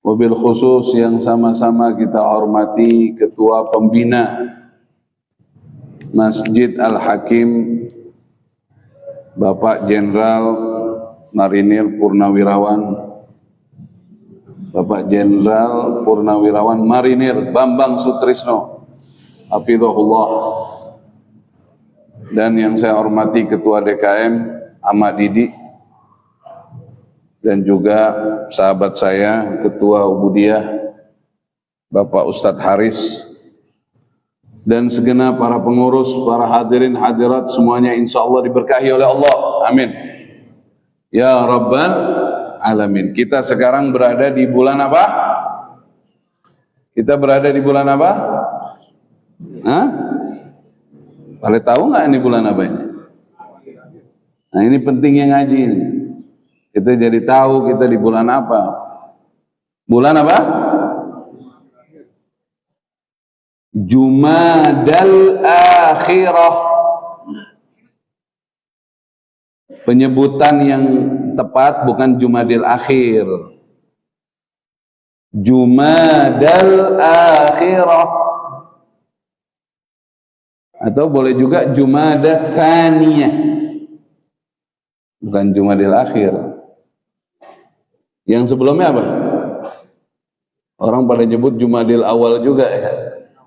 Wabil khusus yang sama-sama kita hormati Ketua Pembina Masjid Al-Hakim Bapak Jenderal Marinir Purnawirawan Bapak Jenderal Purnawirawan Marinir Bambang Sutrisno hafizahullah, dan yang saya hormati Ketua DKM Ahmad Didi, dan juga sahabat saya Ketua Ubudiyah Bapak Ustadz Haris, dan segenap para pengurus, para hadirin hadirat semuanya insya Allah diberkahi oleh Allah, amin ya Rabbal Alamin. Kita sekarang berada di bulan apa? Kita berada di bulan apa? Hah? Boleh tahu nggak ini bulan apa ini? Nah ini pentingnya ngaji ini. Kita jadi tahu kita di bulan apa. Bulan apa? Jumadal Akhirah. Penyebutan yang tepat bukan Jumadil Akhir. Jumadal Akhirah. Atau boleh juga Jumadah Tsaniyah. Bukan Jumadil Akhir. Yang sebelumnya apa? Orang pada nyebut Jumadil Awal juga ya.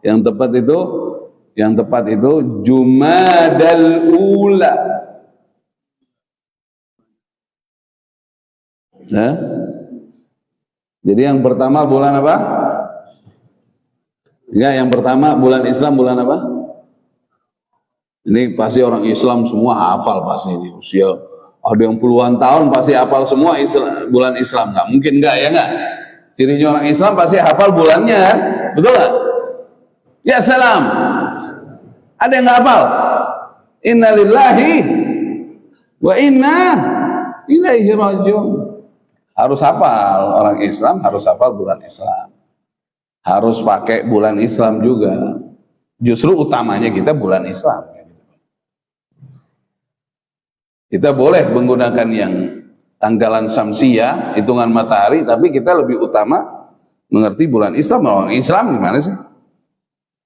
Yang tepat itu Jumadal Ula. Nah, jadi yang pertama bulan apa? Ya, yang pertama bulan Islam bulan apa? Ini pasti orang Islam semua hafal pasti ini. Usia ada yang puluhan tahun pasti hafal semua bulan Islam. Nggak mungkin nggak ya nggak? Cirinya orang Islam pasti hafal bulannya, betul nggak? Ya salam. Ada yang nggak hafal? Innalillahi wa inna ilaihi rajiun. Harus hafal, orang Islam harus hafal bulan Islam. Harus pakai bulan Islam juga. Justru utamanya kita bulan Islam. Kita boleh menggunakan yang tanggalan Syamsiyah, hitungan matahari, tapi kita lebih utama mengerti bulan Islam. Orang Islam gimana sih?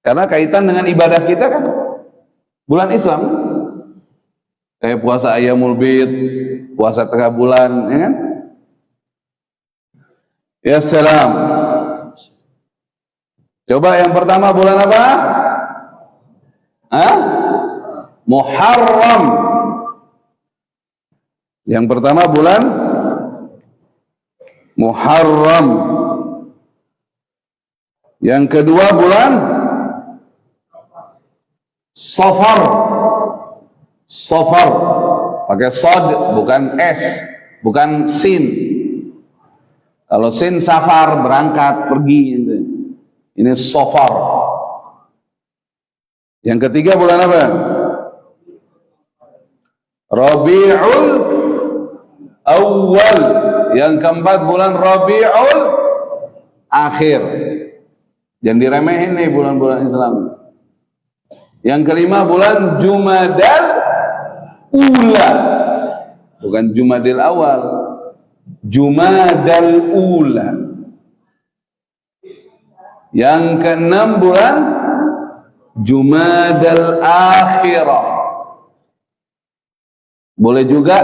Karena kaitan dengan ibadah kita kan bulan Islam. Kayak puasa Ayyamul Bid, puasa tengah bulan, ya kan? Ya salam. Coba yang pertama bulan apa? Hah? Muharram. Yang pertama bulan Muharram. Yang kedua bulan Safar. Safar pakai sod bukan s, bukan sin. Kalau sin safar berangkat pergi gitu. Ini Safar. Yang ketiga bulan apa? Rabiul Awal. Yang keempat bulan Rabiul Akhir. Jangan diremehin nih bulan-bulan Islam. Yang kelima bulan Jumadal Ula. Bukan Jumadil Awal. Jumadal Ula. Yang keenam bulan Jumadal Akhirah. Boleh juga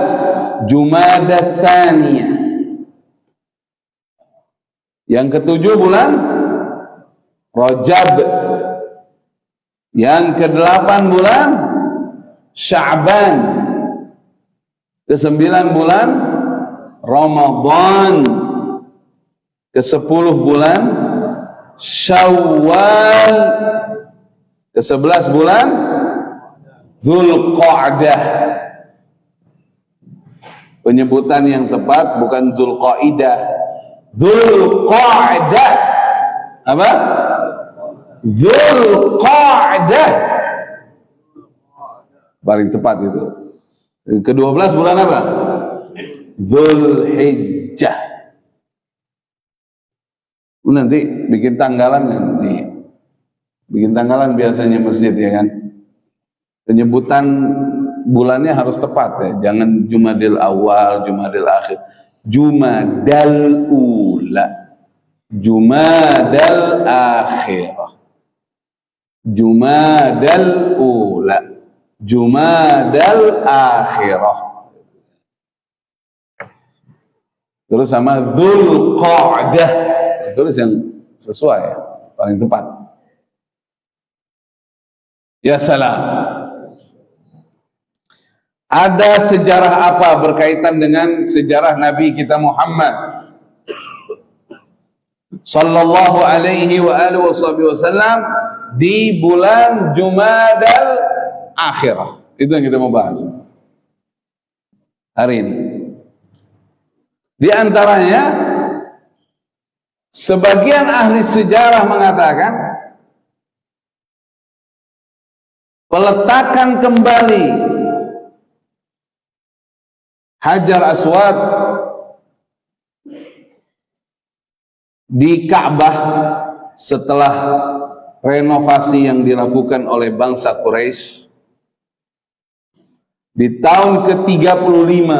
Jumadah Tsaniyah. Yang ketujuh bulan Rajab. Yang kedelapan bulan Sya'ban. Kesembilan bulan Ramadan. Kesepuluh bulan Syawal. Kesebelas bulan Dzulqa'dah. Penyebutan yang tepat bukan Dzulqa'idah, Dzulqa'dah. Apa? Dzulqa'dah. Paling tepat itu. Ke-12 bulan apa? Dzulhijjah. Nanti bikin tanggalan nanti. Bikin tanggalan biasanya masjid ya kan. Penyebutan bulannya harus tepat ya. Jangan Jumadil Awal, Jumadil Akhir. Jumadal Ula. Jumadal akhirah, Jumadal ula, Jumadal akhirah. Terus sama Dzulqa'dah, tulis yang sesuai ya, paling tepat. Ya salam. Ada sejarah apa berkaitan dengan sejarah Nabi kita Muhammad sallallahu alaihi wa alihi wasallam di bulan Jumadal akhirah? Itu yang kita mau bahas hari ini. Di antaranya, sebagian ahli sejarah mengatakan peletakan kembali Hajar Aswad di Ka'bah setelah renovasi yang dilakukan oleh bangsa Quraisy di tahun ke-35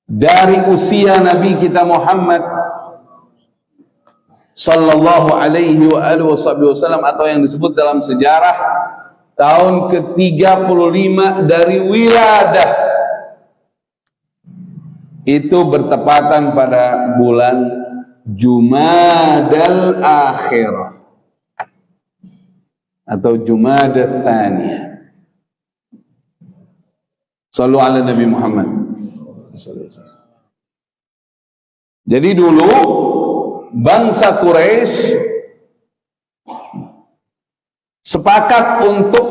dari usia Nabi kita Muhammad sallallahu alaihi wa alihi wasallam, atau yang disebut dalam sejarah tahun ke-35 dari wiladah, itu bertepatan pada bulan Jumadal akhirah atau Jumadat tsaniyah. Shallu ala Nabi Muhammad. Jadi dulu bangsa Quraisy sepakat untuk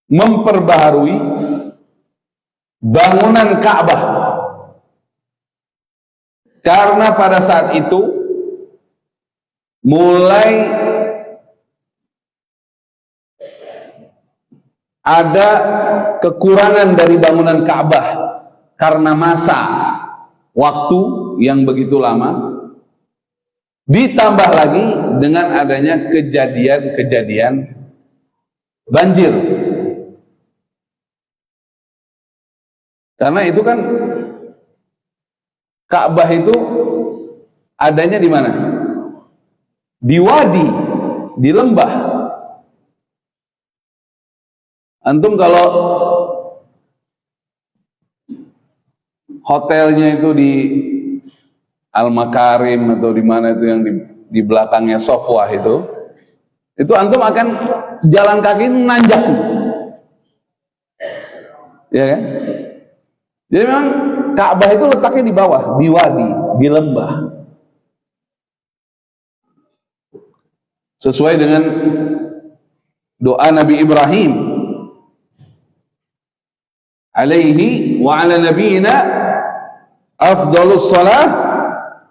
memperbaharui bangunan Ka'bah, karena pada saat itu mulai ada kekurangan dari bangunan Ka'bah karena masa waktu yang begitu lama, ditambah lagi dengan adanya kejadian-kejadian banjir. Karena itu kan Ka'bah itu adanya di mana? Di wadi, di lembah. Antum kalau hotelnya itu di Al-Makarim atau di mana itu yang di belakangnya Sofwah itu antum akan jalan kaki nanjak, ya kan? Jadi memang Ka'bah itu letaknya di bawah, di wadi, di lembah. Sesuai dengan doa Nabi Ibrahim alaihi wa ala nabiyina afdhalus salah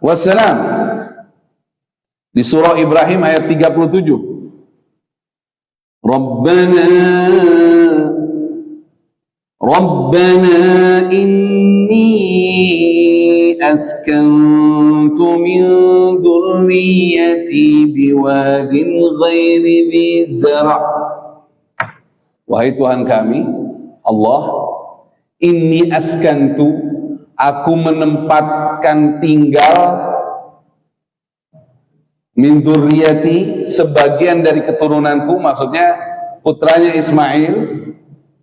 wassalam di surah Ibrahim ayat 37. Rabbana inni askantu min dhurriyyati biwadin ghairi dhi zara'. Wahai Tuhan kami Allah, inni askantu, aku menempatkan tinggal, min dzurriyyati, sebagian dari keturunanku, maksudnya putranya Ismail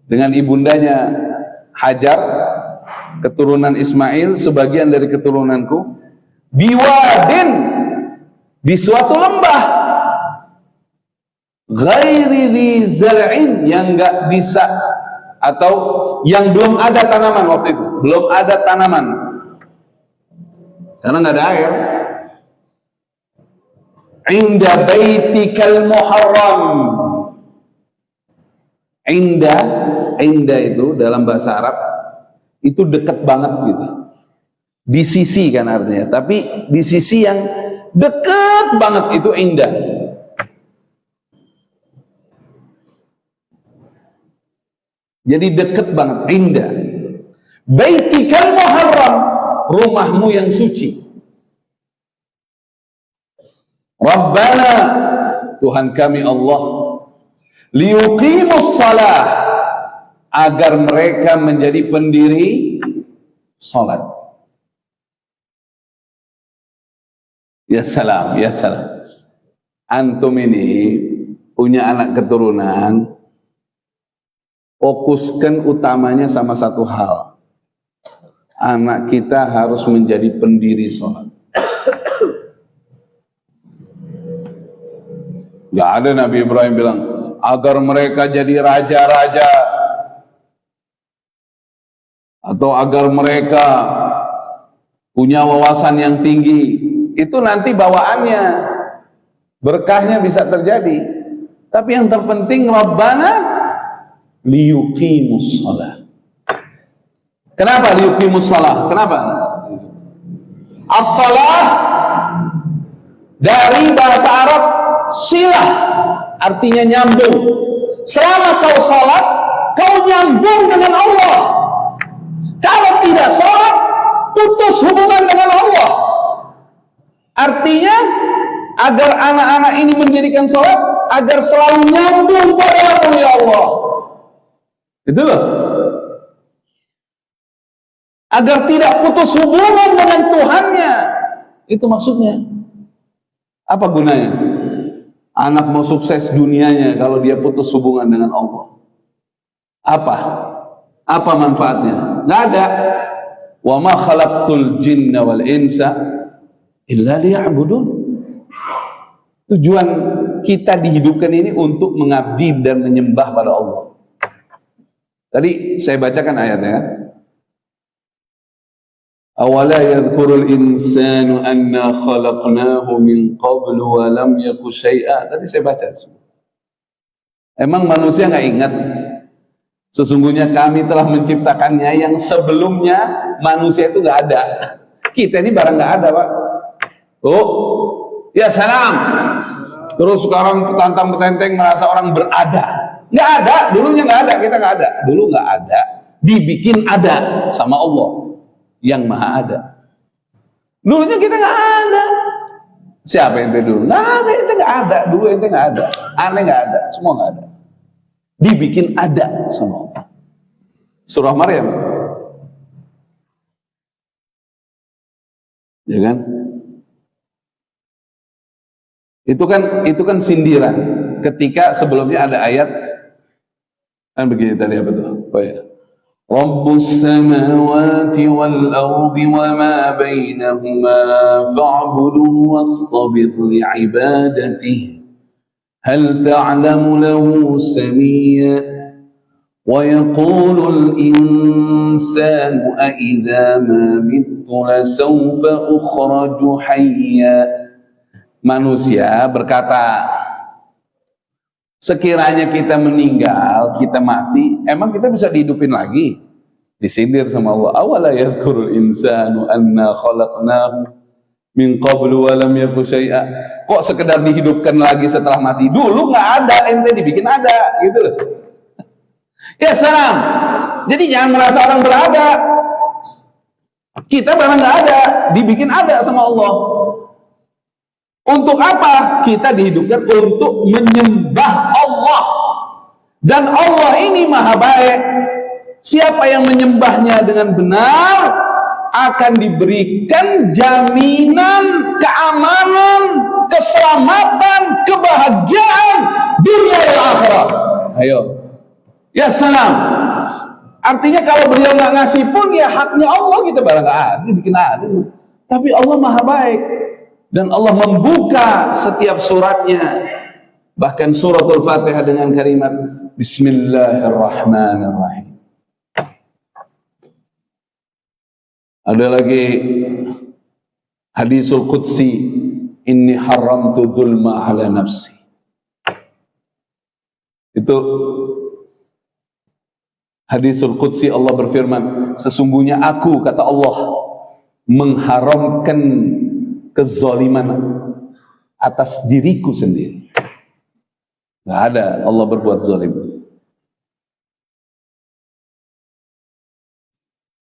dengan ibundanya Hajar, keturunan Ismail, sebagian dari keturunanku, biwadin, di suatu lembah, ghairi dhi zar'in, yang enggak bisa atau yang belum ada tanaman waktu itu, belum ada tanaman karena nggak ada air. Inda baitikal muharram, inda itu dalam bahasa Arab itu dekat banget gitu, di sisi kan artinya, tapi di sisi yang dekat banget itu indah. Jadi dekat banget, indah. Baitikal muharram, rumahmu yang suci. Rabbana, Tuhan kami Allah, liyuqimus salah, agar mereka menjadi pendiri salat. Ya salam, ya salam. Antum ini punya anak keturunan, fokuskan utamanya sama satu hal. Anak kita harus menjadi pendiri sholat. Gak ada Nabi Ibrahim bilang, agar mereka jadi raja-raja, atau agar mereka punya wawasan yang tinggi. Itu nanti bawaannya, berkahnya bisa terjadi. Tapi yang terpenting, Rabbana liyuqimus shalah. Kenapa liyuqimus shalah? Kenapa? As-shalah dari bahasa Arab silah, artinya nyambung. Selama kau sholat, kau nyambung dengan Allah. Kalau tidak sholat, putus hubungan dengan Allah. Artinya, agar anak-anak ini mendirikan sholat, agar selalu nyambung padamu ya Allah. Itu loh. Agar tidak putus hubungan dengan Tuhannya. Itu maksudnya. Apa gunanya? Anak mau sukses dunianya kalau dia putus hubungan dengan Allah. Apa? Apa manfaatnya? Nggak ada. Wa ma khalaqtul jinna wal insa illa liya'budun. Tujuan kita dihidupkan ini untuk mengabdi dan menyembah pada Allah. Tadi saya bacakan ayatnya kan. Awala yadhkurul insanu anna khalaqnahu min qablu wa lam yaku syai'a. Tadi saya baca. Emang manusia nggak ingat? Sesungguhnya kami telah menciptakannya yang sebelumnya manusia itu nggak ada. Kita ini barang nggak ada, Pak. Oh, ya salam. Terus sekarang petantang-petenteng merasa orang berada. Nggak ada, dulunya nggak ada, kita nggak ada. Dulu nggak ada, dibikin ada sama Allah yang maha ada. Dulunya kita nggak ada. Siapa ente dulu? Nggak ada, ente nggak ada. Dulu ente nggak ada. Aneh nggak ada, semua nggak ada. Dibikin ada sama Allah. Surah Maryam. Ya kan? Itu kan sindiran. Ketika sebelumnya ada ayat kan begini tadi apa tuh? Oh ya. Rabbus samawati wal ardi wa ma bainahuma fa'buduhu wastabir li'ibadatihi hal ta'lamu lahu samiyya wa yaqulul insanu a idza ma mittu lasawfa ukhraju hayya. Manusia berkata, sekiranya kita meninggal, kita mati, emang kita bisa dihidupin lagi? Disindir sama Allah. Awala yadhkurul insanu anna khalaqnahu min qablu wa lam yaku syai'a. Kok sekedar dihidupkan lagi setelah mati? Dulu nggak ada, ente dibikin ada, gitu loh. Ya salam. Jadi jangan merasa orang berada. Kita barang nggak ada, dibikin ada sama Allah. Untuk apa? Kita dihidupkan untuk menyembah Allah. Dan Allah ini maha baik. Siapa yang menyembahnya dengan benar akan diberikan jaminan keamanan, keselamatan, kebahagiaan dunia dan akhirat. Ayo. Ya salam. Artinya kalau beliau nggak ngasih pun ya haknya Allah, kita barang nggak ada, dibikin ada. Tapi Allah maha baik. Dan Allah membuka setiap suratnya, bahkan suratul Fatihah dengan kalimat Bismillahirrahmanirrahim. Ada lagi hadisul qudsi, inni haramtu dzulma ala nafsi. Itu hadisul qudsi, Allah berfirman, sesungguhnya aku, kata Allah, mengharamkan kezaliman atas diriku sendiri. Nggak ada Allah berbuat zalim.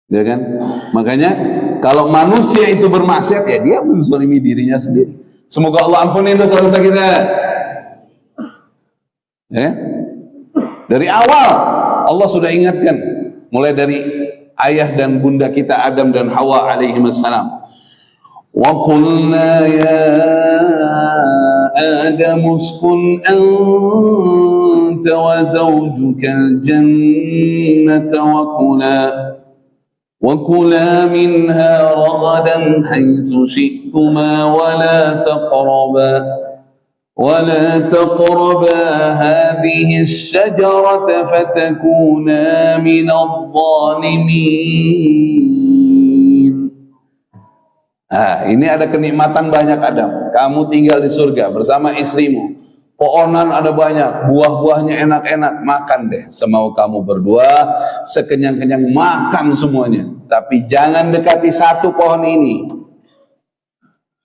Ya kan? Makanya kalau manusia itu bermaksiat, ya dia menzalimi dirinya sendiri. Semoga Allah ampuni dosa-dosa kita. Ya? Dari awal Allah sudah ingatkan, mulai dari ayah dan bunda kita Adam dan Hawa alaihi wassalam. وَقُلْنَا يَا آدَمُ اسْكُنْ أَنْتَ وَزَوْجُكَ الْجَنَّةَ وَكُلَا مِنْهَا رَغَدًا حَيْثُ شِئْتُمَا وَلَا تَقْرَبَا هَذِهِ الشَّجَرَةَ فَتَكُونَا مِنَ الظَّالِمِينَ. Ini ada kenikmatan banyak Adam. Kamu tinggal di surga bersama istrimu. Pohonan ada banyak, buah-buahnya enak-enak, makan deh semau kamu berdua, sekenyang-kenyang makan semuanya. Tapi jangan dekati satu pohon ini.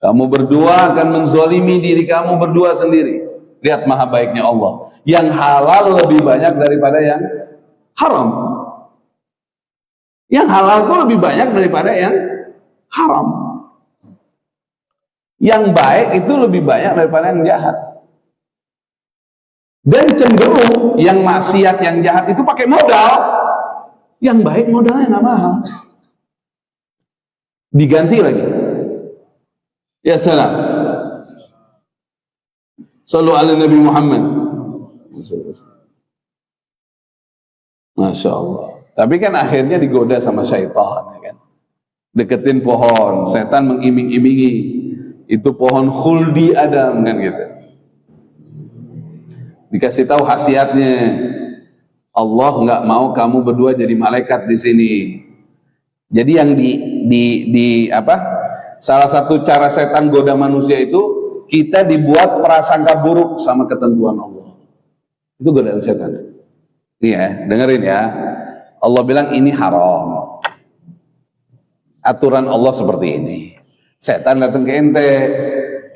Kamu berdua akan menzolimi diri kamu berdua sendiri. Lihat maha baiknya Allah. Yang halal lebih banyak daripada yang haram. Yang halal itu lebih banyak daripada yang haram. Yang baik itu lebih banyak daripada yang jahat. Dan cenderung yang maksiat, yang jahat itu pakai modal. Yang baik modalnya nggak mahal. Diganti lagi. Ya salam. Sallu ala Nabi Muhammad. Masya Allah. Tapi kan akhirnya digoda sama syaitan, ya kan? Deketin pohon, setan mengiming-imingi. Itu pohon khuldi Adam, kan gitu. Dikasih tahu khasiatnya. Allah nggak mau kamu berdua jadi malaikat di sini. Jadi yang salah satu cara setan goda manusia itu kita dibuat prasangka buruk sama ketentuan Allah. Itu godaan setan. Iya, dengerin ya. Allah bilang ini haram. Aturan Allah seperti ini. Setan datang ke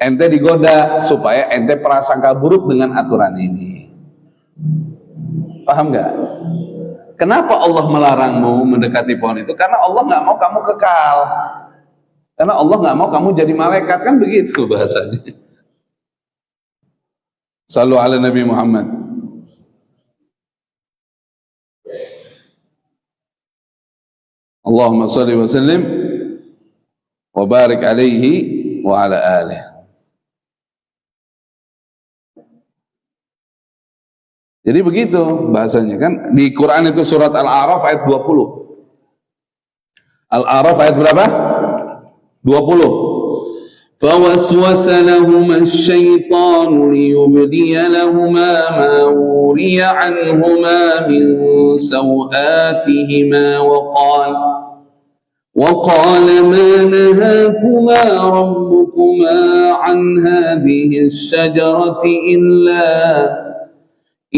ente digoda supaya ente prasangka buruk dengan aturan ini. Paham nggak? Kenapa Allah melarangmu mendekati pohon itu? Karena Allah nggak mau kamu kekal. Karena Allah nggak mau kamu jadi malaikat, kan begitu bahasanya. Sallu ala Nabi Muhammad. Allahumma salli wa sallim wa barik alaihi wa ala alihi. Jadi begitu bahasanya kan. Di Quran itu surat Al-A'raf ayat 20. Al-A'raf ayat berapa? 20. فَوَسْوَسَ لَهُمَا الشَّيْطَانُ لِيُبْدِيَ لَهُمَا مَا وُرِيَ عَنْهُمَا مِنْ سَوْآتِهِمَا وقال ما نهاكما ربكما عن هذه الشجرة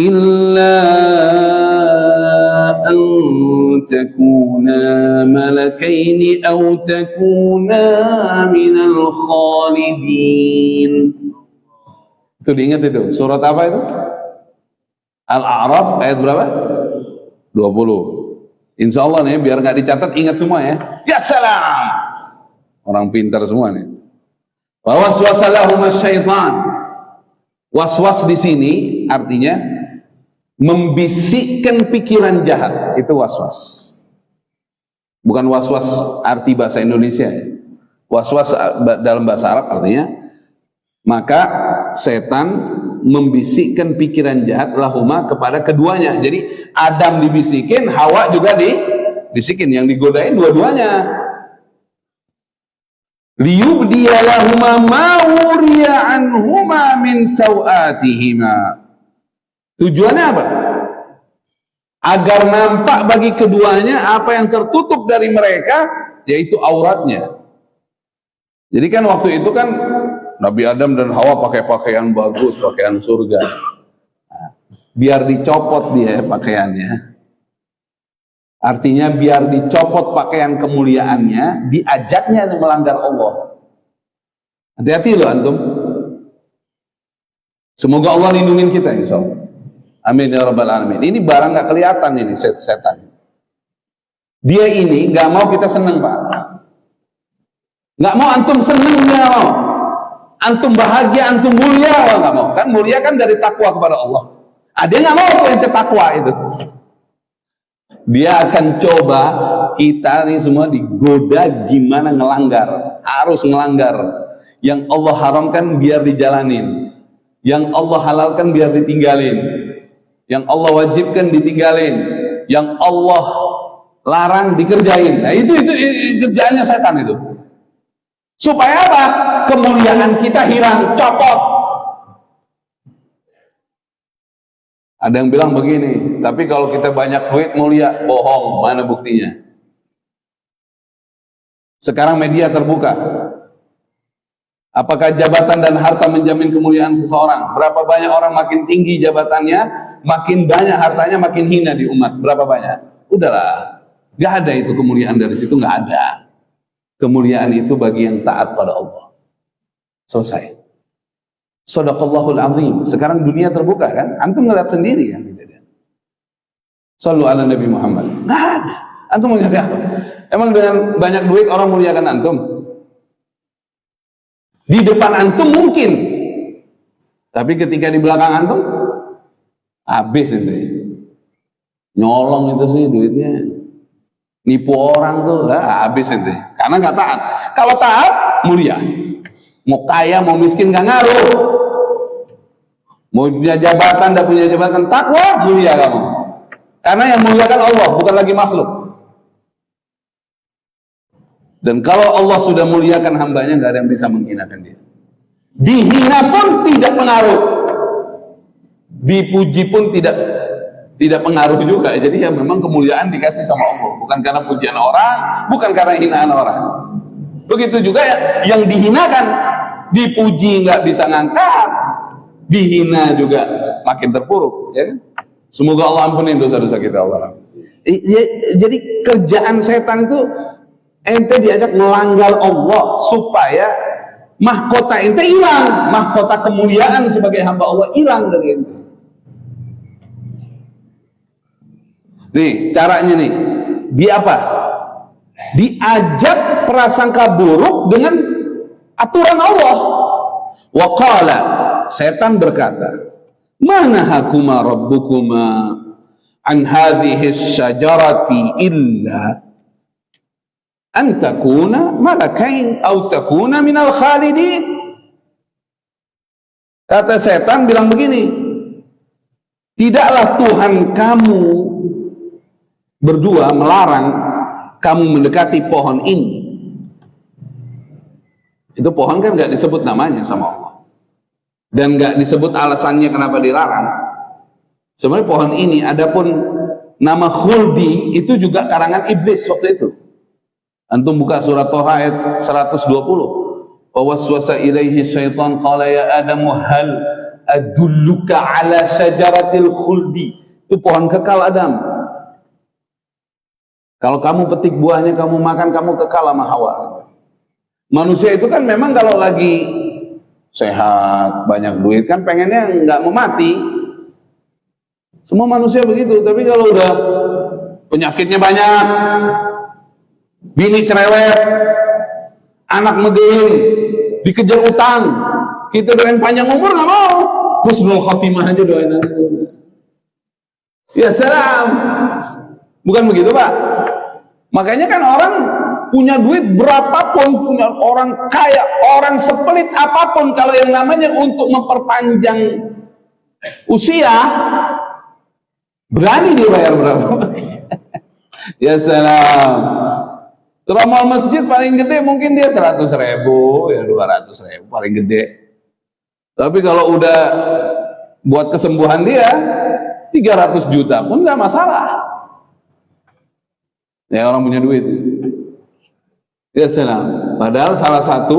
إلا أن تكونا ملكين أو تكونا من الخالدين. Itu diingat itu. Surat apa itu? Al-A'raf ayat berapa? 20. Insya Allah nih, biar nggak dicatat, ingat semua ya. Ya salam. Orang pintar semua nih. Waswasa lahuma syaitan. Waswas di sini artinya membisikkan pikiran jahat. Itu waswas. Bukan waswas arti bahasa Indonesia ya. Waswas dalam bahasa Arab artinya maka setan membisikkan pikiran jahat lahuma kepada keduanya. Jadi Adam dibisikin, Hawa juga dibisikin, yang digodain dua-duanya. Liyubdiya lahuma ma wuriya anhuma min sawatihima. Tujuannya apa? Agar nampak bagi keduanya apa yang tertutup dari mereka, yaitu auratnya. Jadi kan waktu itu kan Nabi Adam dan Hawa pakai pakaian bagus, pakaian surga. Biar dicopot dia pakaiannya. Artinya biar dicopot pakaian kemuliaannya, diajaknya melanggar Allah. Hati-hati loh antum. Semoga Allah lindungin kita insya Allah. Amin ya rabbal alamin. Ini barang nggak kelihatan ini setan. Dia ini nggak mau kita seneng pak. Nggak mau antum seneng dia mau. Antum bahagia, antum mulia, nggak mau. Kan mulia kan dari takwa kepada Allah. Dia nggak mau ente takwa itu. Dia akan coba kita nih semua digoda gimana ngelanggar, harus ngelanggar. Yang Allah haramkan biar dijalanin, yang Allah halalkan biar ditinggalin, yang Allah wajibkan ditinggalin, yang Allah larang dikerjain. Nah itu kerjaannya setan itu. Supaya apa? Kemuliaan kita hilang, copot. Ada yang bilang begini, tapi kalau kita banyak duit mulia, bohong, mana buktinya? Sekarang media terbuka. Apakah jabatan dan harta menjamin kemuliaan seseorang? Berapa banyak orang makin tinggi jabatannya, makin banyak hartanya, makin hina di umat. Berapa banyak? Udahlah, gak ada itu kemuliaan dari situ, gak ada. Kemuliaan itu bagi yang taat pada Allah. Selesai. Shadaqallahul azim. Sekarang dunia terbuka kan? Antum ngeliat sendiri kan? Shallu ala Nabi Muhammad. Nggak ada. Antum mau nyari apa? Emang dengan banyak duit orang muliakan antum? Di depan antum mungkin, tapi ketika di belakang antum habis itu. Nyolong itu sih duitnya. Nipu orang tuh habis itu. Karena nggak taat. Kalau taat mulia. Mau kaya mau miskin nggak ngaruh. Mau punya jabatan, tidak punya jabatan, takwa, mulia kamu. Karena yang muliakan Allah, bukan lagi makhluk. Dan kalau Allah sudah muliakan hambanya, nggak ada yang bisa menghinakan dia. Dihina pun tidak pengaruh, dipuji pun tidak pengaruh juga. Jadi ya memang kemuliaan dikasih sama Allah, bukan karena pujian orang, bukan karena hinaan orang. Begitu juga ya, yang dihinakan, dipuji nggak bisa ngangkat, dihina juga makin terpuruk, ya kan? Semoga Allah ampunin dosa-dosa kita, Allah. Jadi kerjaan setan itu ente diajak melanggar Allah supaya mahkota ente hilang, mahkota kemuliaan sebagai hamba Allah hilang dari ente. Nih caranya nih, dia apa? Diajak prasangka buruk dengan aturan Allah. Wa qala, setan berkata, mana hakuma rabbukuma an hadhihi syajarati illa an takuna malakain aw takuna minal khalidin. Kata setan bilang begini, tidaklah Tuhan kamu berdua melarang kamu mendekati pohon ini. Itu pohon kan nggak disebut namanya sama Allah. Dan nggak disebut alasannya kenapa dilarang. Sebenarnya pohon ini, adapun nama khuldi itu juga karangan iblis waktu itu. Antum buka surat Toha ayat 120. Wa waswasa ilaihi syaitan qala ya Adamu hal adulluka ala syajaratil khuldi. Itu pohon kekal Adam. Kalau kamu petik buahnya, kamu makan, kamu kekal sama Hawa. Manusia itu kan memang kalau lagi sehat, banyak duit kan pengennya nggak mau mati. Semua manusia begitu. Tapi kalau udah penyakitnya banyak, bini cerewet, anak megeling, dikejar utang, kita doain panjang umur nggak mau, husnul khotimah aja doain aja. Ya salam, bukan begitu Pak? Makanya kan orang punya duit berapapun, punya orang kaya, orang sepelit apapun, kalau yang namanya untuk memperpanjang usia, berani dia bayar berapa? Ya salam. Ramal masjid paling gede mungkin dia 100.000, ya 200.000 paling gede. Tapi kalau udah buat kesembuhan dia 300 juta pun nggak masalah. Ya orang punya duit. Ya salam. Padahal salah satu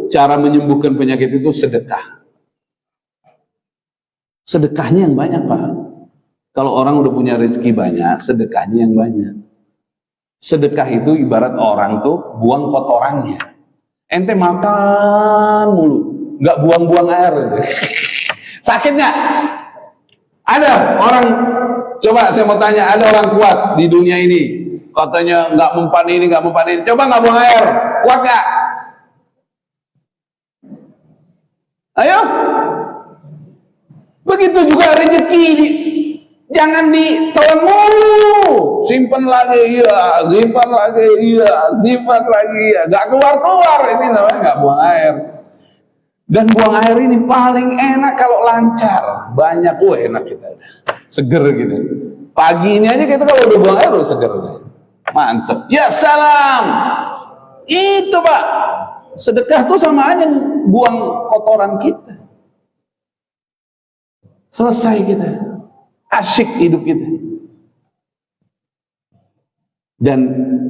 cara menyembuhkan penyakit itu sedekah. Sedekahnya yang banyak Pak. Kalau orang udah punya rezeki banyak, sedekahnya yang banyak. Sedekah itu ibarat orang tuh buang kotorannya. Ente makan mulu, nggak buang-buang air. Sakit nggak? Ada orang, coba saya mau tanya, ada orang kuat di dunia ini, katanya nggak mempan ini, nggak mempan ini, coba nggak buang air, kuat nggak? Ayo, begitu juga rezeki Jangan ditelan mulu, simpan lagi, iya, simpan lagi, iya, simpan lagi, iya, nggak keluar ini namanya nggak buang air. Dan buang air ini paling enak kalau lancar, banyak, enak kita udah seger gitu. Pagi ini aja kita kalau udah buang air udah seger, mantep. Ya salam, itu Pak, sedekah tuh sama aja buang kotoran kita. Selesai kita. Asyik hidup kita. Dan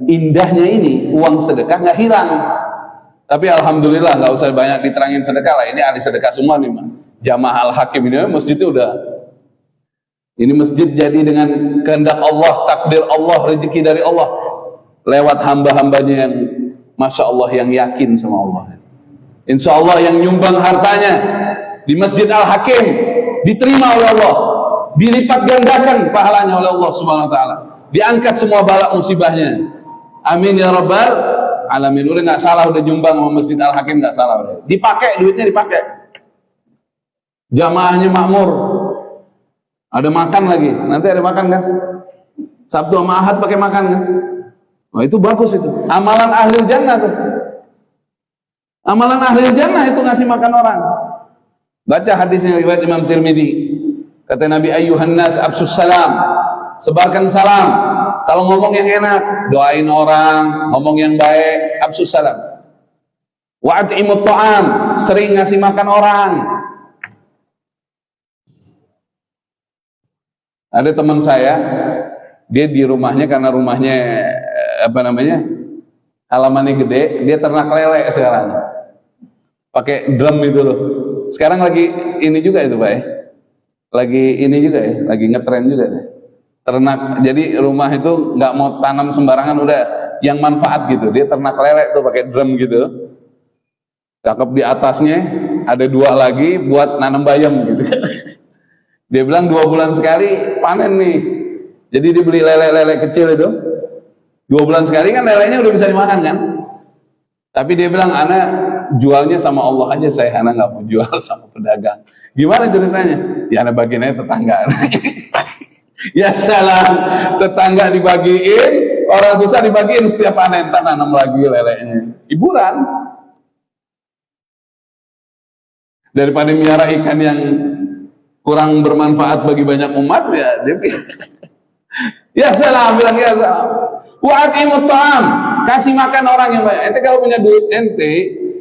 indahnya ini uang sedekah nggak hilang. Tapi alhamdulillah nggak usah banyak diterangin sedekah lah. Ini ahli sedekah semua nih, Jamaah Al-Hakim ini masjidnya udah. Ini masjid jadi dengan kehendak Allah, takdir Allah, rezeki dari Allah lewat hamba-hambanya yang masya Allah, yang yakin sama Allah. Insya Allah yang nyumbang hartanya di Masjid Al-Hakim diterima oleh Allah, dilipat gandakan pahalanya oleh Allah Subhanahu wa taala. Diangkat semua balak musibahnya. Amin ya rabbal alamin. Udah nggak salah, udah nyumbang sama Masjid Al-Hakim, nggak salah udah. Dipakai duitnya, dipakai. Jamaahnya makmur. Ada makan lagi. Nanti ada makan kan? Sabtu sama Ahad pakai makan kan? Wah, itu bagus itu. Amalan ahli jannah tuh. Amalan ahli jannah itu ngasih makan orang. Baca hadisnya riwayat Imam Tirmidzi. Kata Nabi, ayyuhan nas absus salam, sebarkan salam. Kalau ngomong yang enak, doain orang, ngomong yang baik, absus salam. Wa at'imut ta'am, sering ngasih makan orang. Ada teman saya, dia di rumahnya, karena rumahnya halamannya gede, dia ternak lele sekarang. Pakai drum itu loh. Sekarang lagi ini juga itu Pak ya. Lagi ini juga ya, lagi ngetren juga ya. Ternak, jadi rumah itu nggak mau tanam sembarangan, udah yang manfaat gitu. Dia ternak lele tuh pakai drum gitu. Cakep, di atasnya ada 2 lagi buat nanam bayam gitu. Dia bilang 2 bulan sekali panen nih. Jadi dia beli lele-lele kecil itu. 2 bulan sekali kan lelenya udah bisa dimakan kan. Tapi dia bilang, ana jualnya sama Allah aja, saya ana nggak mau jual sama pedagang. Gimana ceritanya? Ya ana bagiannya tetangga. Ya salam, tetangga dibagiin, orang susah dibagiin, setiap panen tanam lagi lelenya. Hiburan. Daripada miara ikan yang kurang bermanfaat bagi banyak umat, ya dia ya salam, bilang ya salam. Wa at'imut ta'am, kasih makan orang yang banyak. Ente kalau punya duit, ente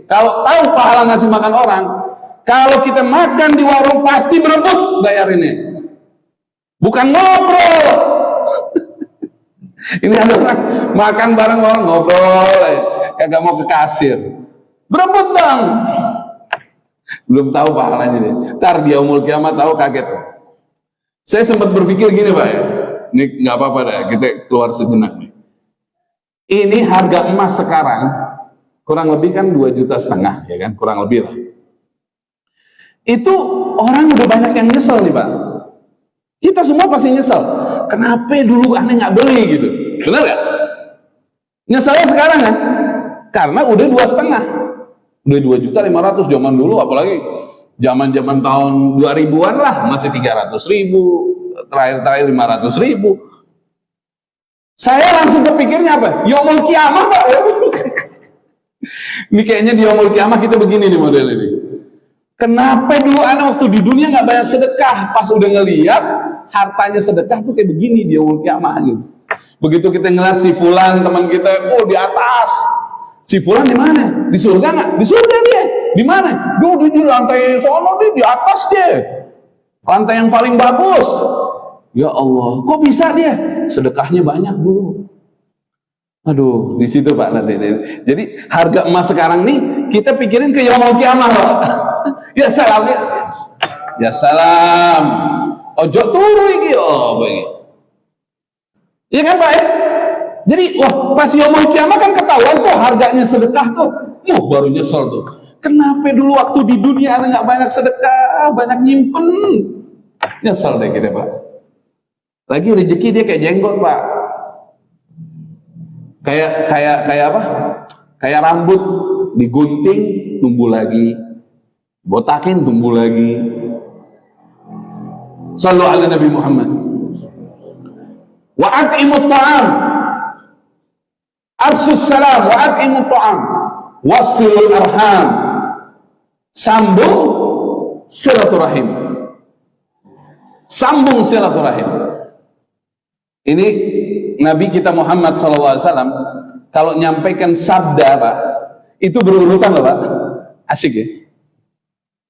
kalau tahu pahala ngasih makan orang, kalau kita makan di warung pasti berebut bayarinnya, bukan ngobrol. Ini ada orang makan bareng orang ngobrol, kagak mau ke kasir, berebut dong. Belum tahu pahalanya deh. Ntar dia yaumul kiamat tahu, kaget. Saya sempat berpikir gini Pak ya, ini nggak apa-apa dah, kita keluar sejenak nih. Ini harga emas sekarang kurang lebih kan 2,5 juta ya kan, kurang lebih lah. Itu orang udah banyak yang nyesel nih Pak. Kita semua pasti nyesel. Kenapa dulu aneh nggak beli gitu? Benar nggak? Nyeselnya sekarang kan? Karena udah 2,5. Udah 2.500.000 zaman dulu, apalagi zaman-zaman tahun 2000-an lah, masih 300.000, terakhir 500.000. Saya langsung kepikirnya apa? Yaumul kiamah Pak. Ini kayaknya di yaumul kiamah kita begini nih model ini. Kenapa dulu anak waktu di dunia nggak banyak sedekah, pas udah ngeliat hartanya sedekah tuh kayak begini di yaumul kiamah gitu. Begitu kita ngeliat si fulan teman kita, oh di atas. Si fulan di mana? Di surga nggak? Di surga dia. Di mana? Di lantai sono, dia di atas dia. Lantai yang paling bagus. Ya Allah, kok bisa dia? Sedekahnya banyak dulu. Aduh, di situ Pak nanti. Jadi harga emas sekarang nih kita pikirin ke yaumul kiamah Pak. Ya salam. Ya salam. Ojo turu iki begini. Iya kan Pak ya? Jadi wah, pas yaumul kiamah kan ketahuan tuh harganya sedekah tuh. Baru nyesel tuh. Kenapa dulu waktu di dunia nggak banyak sedekah, banyak nyimpen? Nyesel deh kita Pak. Lagi rezeki dia kayak jenggot Pak. Kayak apa? Kayak rambut digunting tumbuh lagi, botakin tumbuh lagi. Sallu ala Nabi Muhammad. wa at'imut ta'am, arsus salam wa at'imut ta'am, wasilul arham, sambung silaturahim. Sambung silaturahim. Ini Nabi kita Muhammad SAW kalau nyampaikan sabda, Pak, itu berurutan loh, Pak. Asyik ya.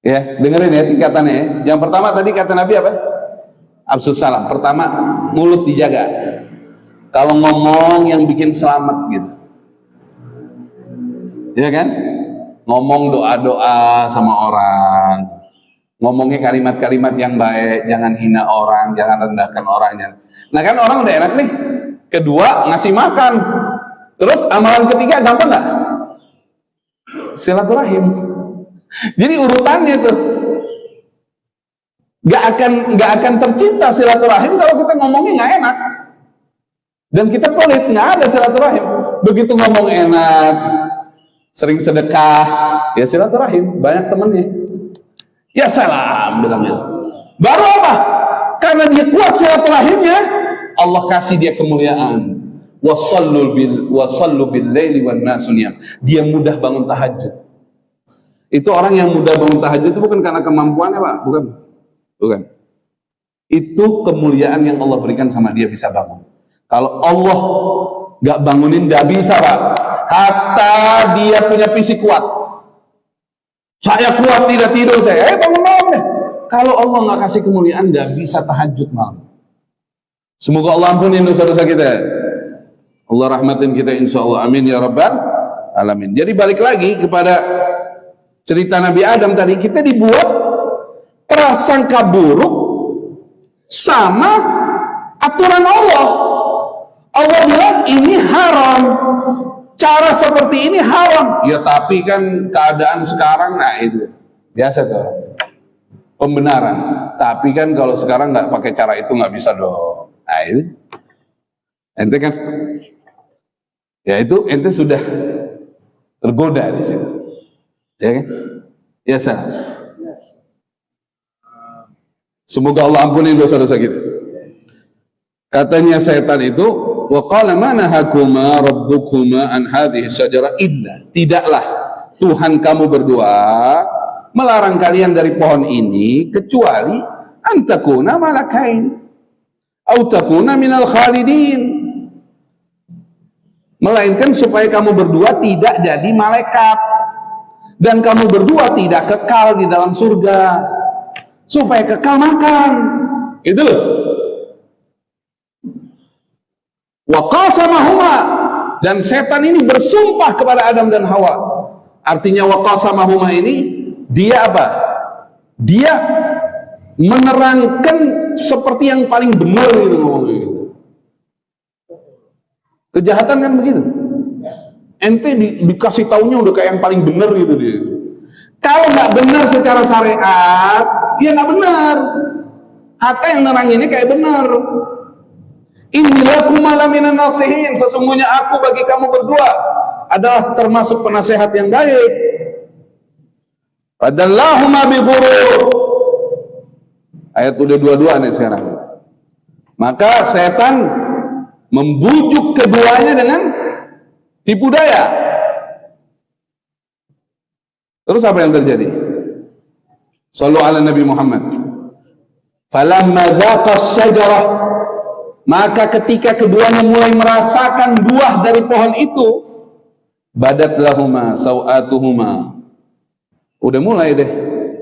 Ya, dengerin ya tingkatannya ya. Yang pertama tadi kata Nabi apa? Absus salam. Pertama, mulut dijaga. Kalau ngomong yang bikin selamat gitu. Ya kan? Ngomong doa-doa sama orang. Ngomongnya kalimat-kalimat yang baik, jangan hina orang, jangan rendahkan orangnya. Nah kan orang udah enak nih. Kedua, ngasih makan. Terus amalan ketiga gampang nggak? Silaturahim. Jadi urutannya tuh nggak akan tercipta silaturahim kalau kita ngomongnya nggak enak dan kita pelit, nggak ada silaturahim. Begitu ngomong enak, sering sedekah, ya silaturahim, banyak temennya. Ya salam bilangnya. Baru apa? Karena dia kuat silaturahimnya, Allah kasih dia kemuliaan. Wasallu bil laili wan nasu niyam. Dia mudah bangun tahajud. Itu orang yang mudah bangun tahajud itu bukan karena kemampuannya, Pak, bukan. Itu kemuliaan yang Allah berikan sama dia bisa bangun. Kalau Allah nggak bangunin nggak bisa, Pak. Hatta dia punya fisik kuat. Saya kuat tidak tidur saya. Bangun malam deh. Kalau Allah nggak kasih kemuliaan nggak bisa tahajud malam. Semoga Allah ampunin dosa-dosa kita. Allah rahmatin kita insya Allah. Amin ya rabbal alamin. Jadi balik lagi kepada cerita Nabi Adam tadi, kita dibuat prasangka buruk sama aturan Allah. Allah bilang ini haram, cara seperti ini haram. Ya tapi kan keadaan sekarang, nah itu biasa tuh pembenaran. Tapi kan kalau sekarang nggak pakai cara itu nggak bisa dong. Nah itu ente kan, ya itu ente sudah tergoda di situ. Ya kan? Ya sah. Semoga Allah ampuni dosa-dosa kita. Katanya setan itu, wa qala ma nahakuma rabbukuma an hadhihi syajarah illa, tidaklah Tuhan kamu berdua melarang kalian dari pohon ini kecuali antakuna malakain au takuna minal khalidin, melainkan supaya kamu berdua tidak jadi malaikat dan kamu berdua tidak kekal di dalam surga, supaya kekal makan. Itu loh. Wa qasamahuma, dan setan ini bersumpah kepada Adam dan Hawa. Artinya wa qasamahuma ini dia apa? Dia menerangkan seperti yang paling benar gitu ngomongnya gitu. Kejahatan kan begitu. Ente dikasih taunya udah kayak yang paling benar gitu dia. Kalau nggak benar secara syariat, ya nggak benar. Hatta yang nerang ini kayak benar. Inilah kumala minan nasihin, sesungguhnya aku bagi kamu berdua adalah termasuk penasehat yang baik. Padallahuma bi ghurur. Ayat udah dua-dua nih sekarang. Maka setan membujuk keduanya dengan tipu daya. Terus apa yang terjadi? Shallu ala Nabi Muhammad. Falamma dzaqa syajarah, maka ketika keduanya mulai merasakan buah dari pohon itu, badat lahuma sawatuhuma. Udah mulai deh.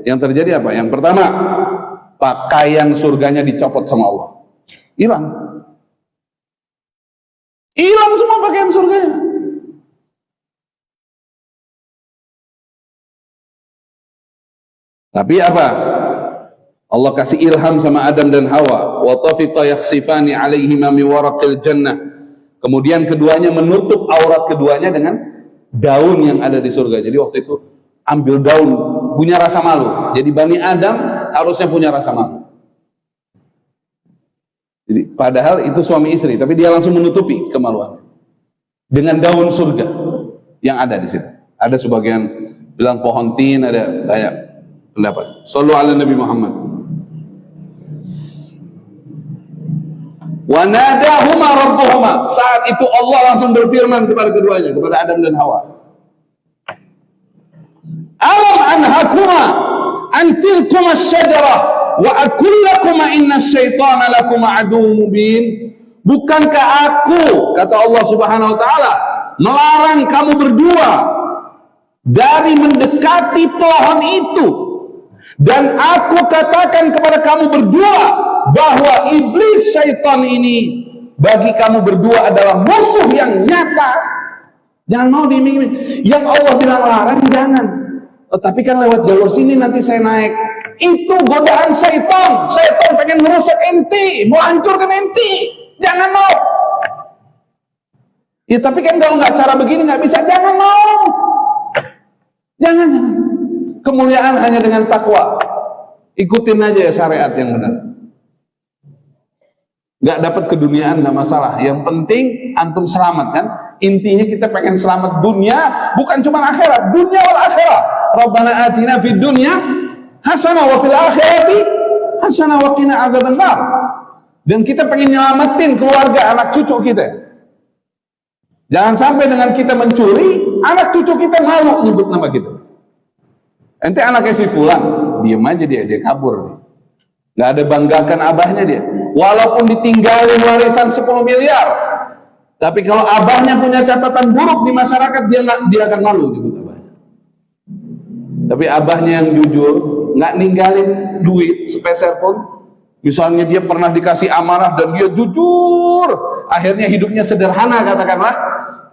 Yang terjadi apa? Yang pertama, pakaian surganya dicopot sama Allah. Hilang. Hilang semua pakaian surganya. Tapi apa? Allah kasih ilham sama Adam dan Hawa. Wa tafiqa yakhsifani alaihima min waraqil jannah. Kemudian keduanya menutup aurat keduanya dengan daun yang ada di surga. Jadi waktu itu ambil daun, punya rasa malu. Jadi Bani Adam harusnya punya rasa malu. Jadi padahal itu suami istri, tapi dia langsung menutupi kemaluan dengan daun surga yang ada di situ. Ada sebagian bilang pohon tin, ada banyak pendapat. Shallu ala Nabi Muhammad. Wa nadahuma rabbuhuma. Saat itu Allah langsung berfirman kepada keduanya, kepada Adam dan Hawa. Alam anhakuma an tilkuma asy-syajarah wa aqul lakuma inna asyaitana lakuma aduwwun mubin. Bukankah aku, kata Allah Subhanahu wa taala, melarang kamu berdua dari mendekati pohon itu, dan aku katakan kepada kamu berdua bahwa iblis syaitan ini bagi kamu berdua adalah musuh yang nyata. Jangan mau diiming-iming. Yang Allah bilang larang jangan. Oh, tapi kan lewat jalur sini nanti saya naik. Itu godaan syaitan. Syaitan pengen merusak enti, mau hancurkan enti. Jangan mau. Ya tapi kan kalau nggak cara begini nggak bisa. Jangan mau. Jangan. Kemuliaan hanya dengan takwa. Ikutin aja syariat yang benar. Nggak dapat keduniaan nggak masalah. Yang penting antum selamat kan. Intinya kita pengen selamat dunia, bukan cuma akhirat. Dunia wal akhirat. Rabbana atina fid dunya hasanah wa fil akhirati hasanah wa qina adzabannar. Dan kita pengen nyelamatin keluarga anak cucu kita. Jangan sampai dengan kita mencuri, anak cucu kita malu nyebut nama kita. Ente anaknya si fulan, diem aja dia kabur. Nggak ada banggakan abahnya dia. Walaupun ditinggalin warisan 10 miliar, tapi kalau abahnya punya catatan buruk di masyarakat, dia akan malu nyebut abahnya. Tapi abahnya yang jujur, nggak ninggalin duit sepeser pun. Misalnya dia pernah dikasih amanah dan dia jujur, akhirnya hidupnya sederhana katakanlah,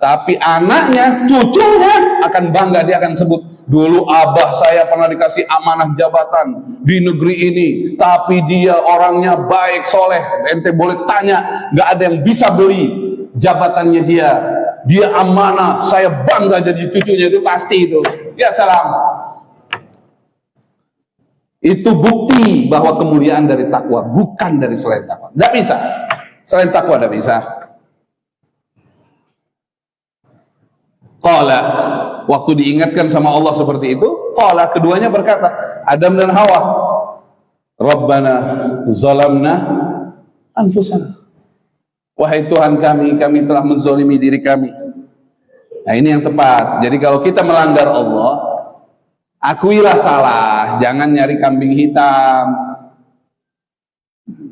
tapi anaknya, cucunya akan bangga, dia akan sebut, dulu abah saya pernah dikasih amanah jabatan di negeri ini, tapi dia orangnya baik, soleh, ente boleh tanya, nggak ada yang bisa beli jabatannya dia amanah, saya bangga jadi cucunya, itu pasti itu. Ya salam. Itu bukti bahwa kemuliaan dari takwa, bukan dari selain takwa. Tidak bisa. Selain takwa tidak bisa. Qala, waktu diingatkan sama Allah seperti itu, qala, keduanya berkata, Adam dan Hawa, Rabbana zalamna anfusana. Wahai Tuhan kami telah menzalimi diri kami. Nah ini yang tepat. Jadi kalau kita melanggar Allah, akuilah salah, jangan nyari kambing hitam.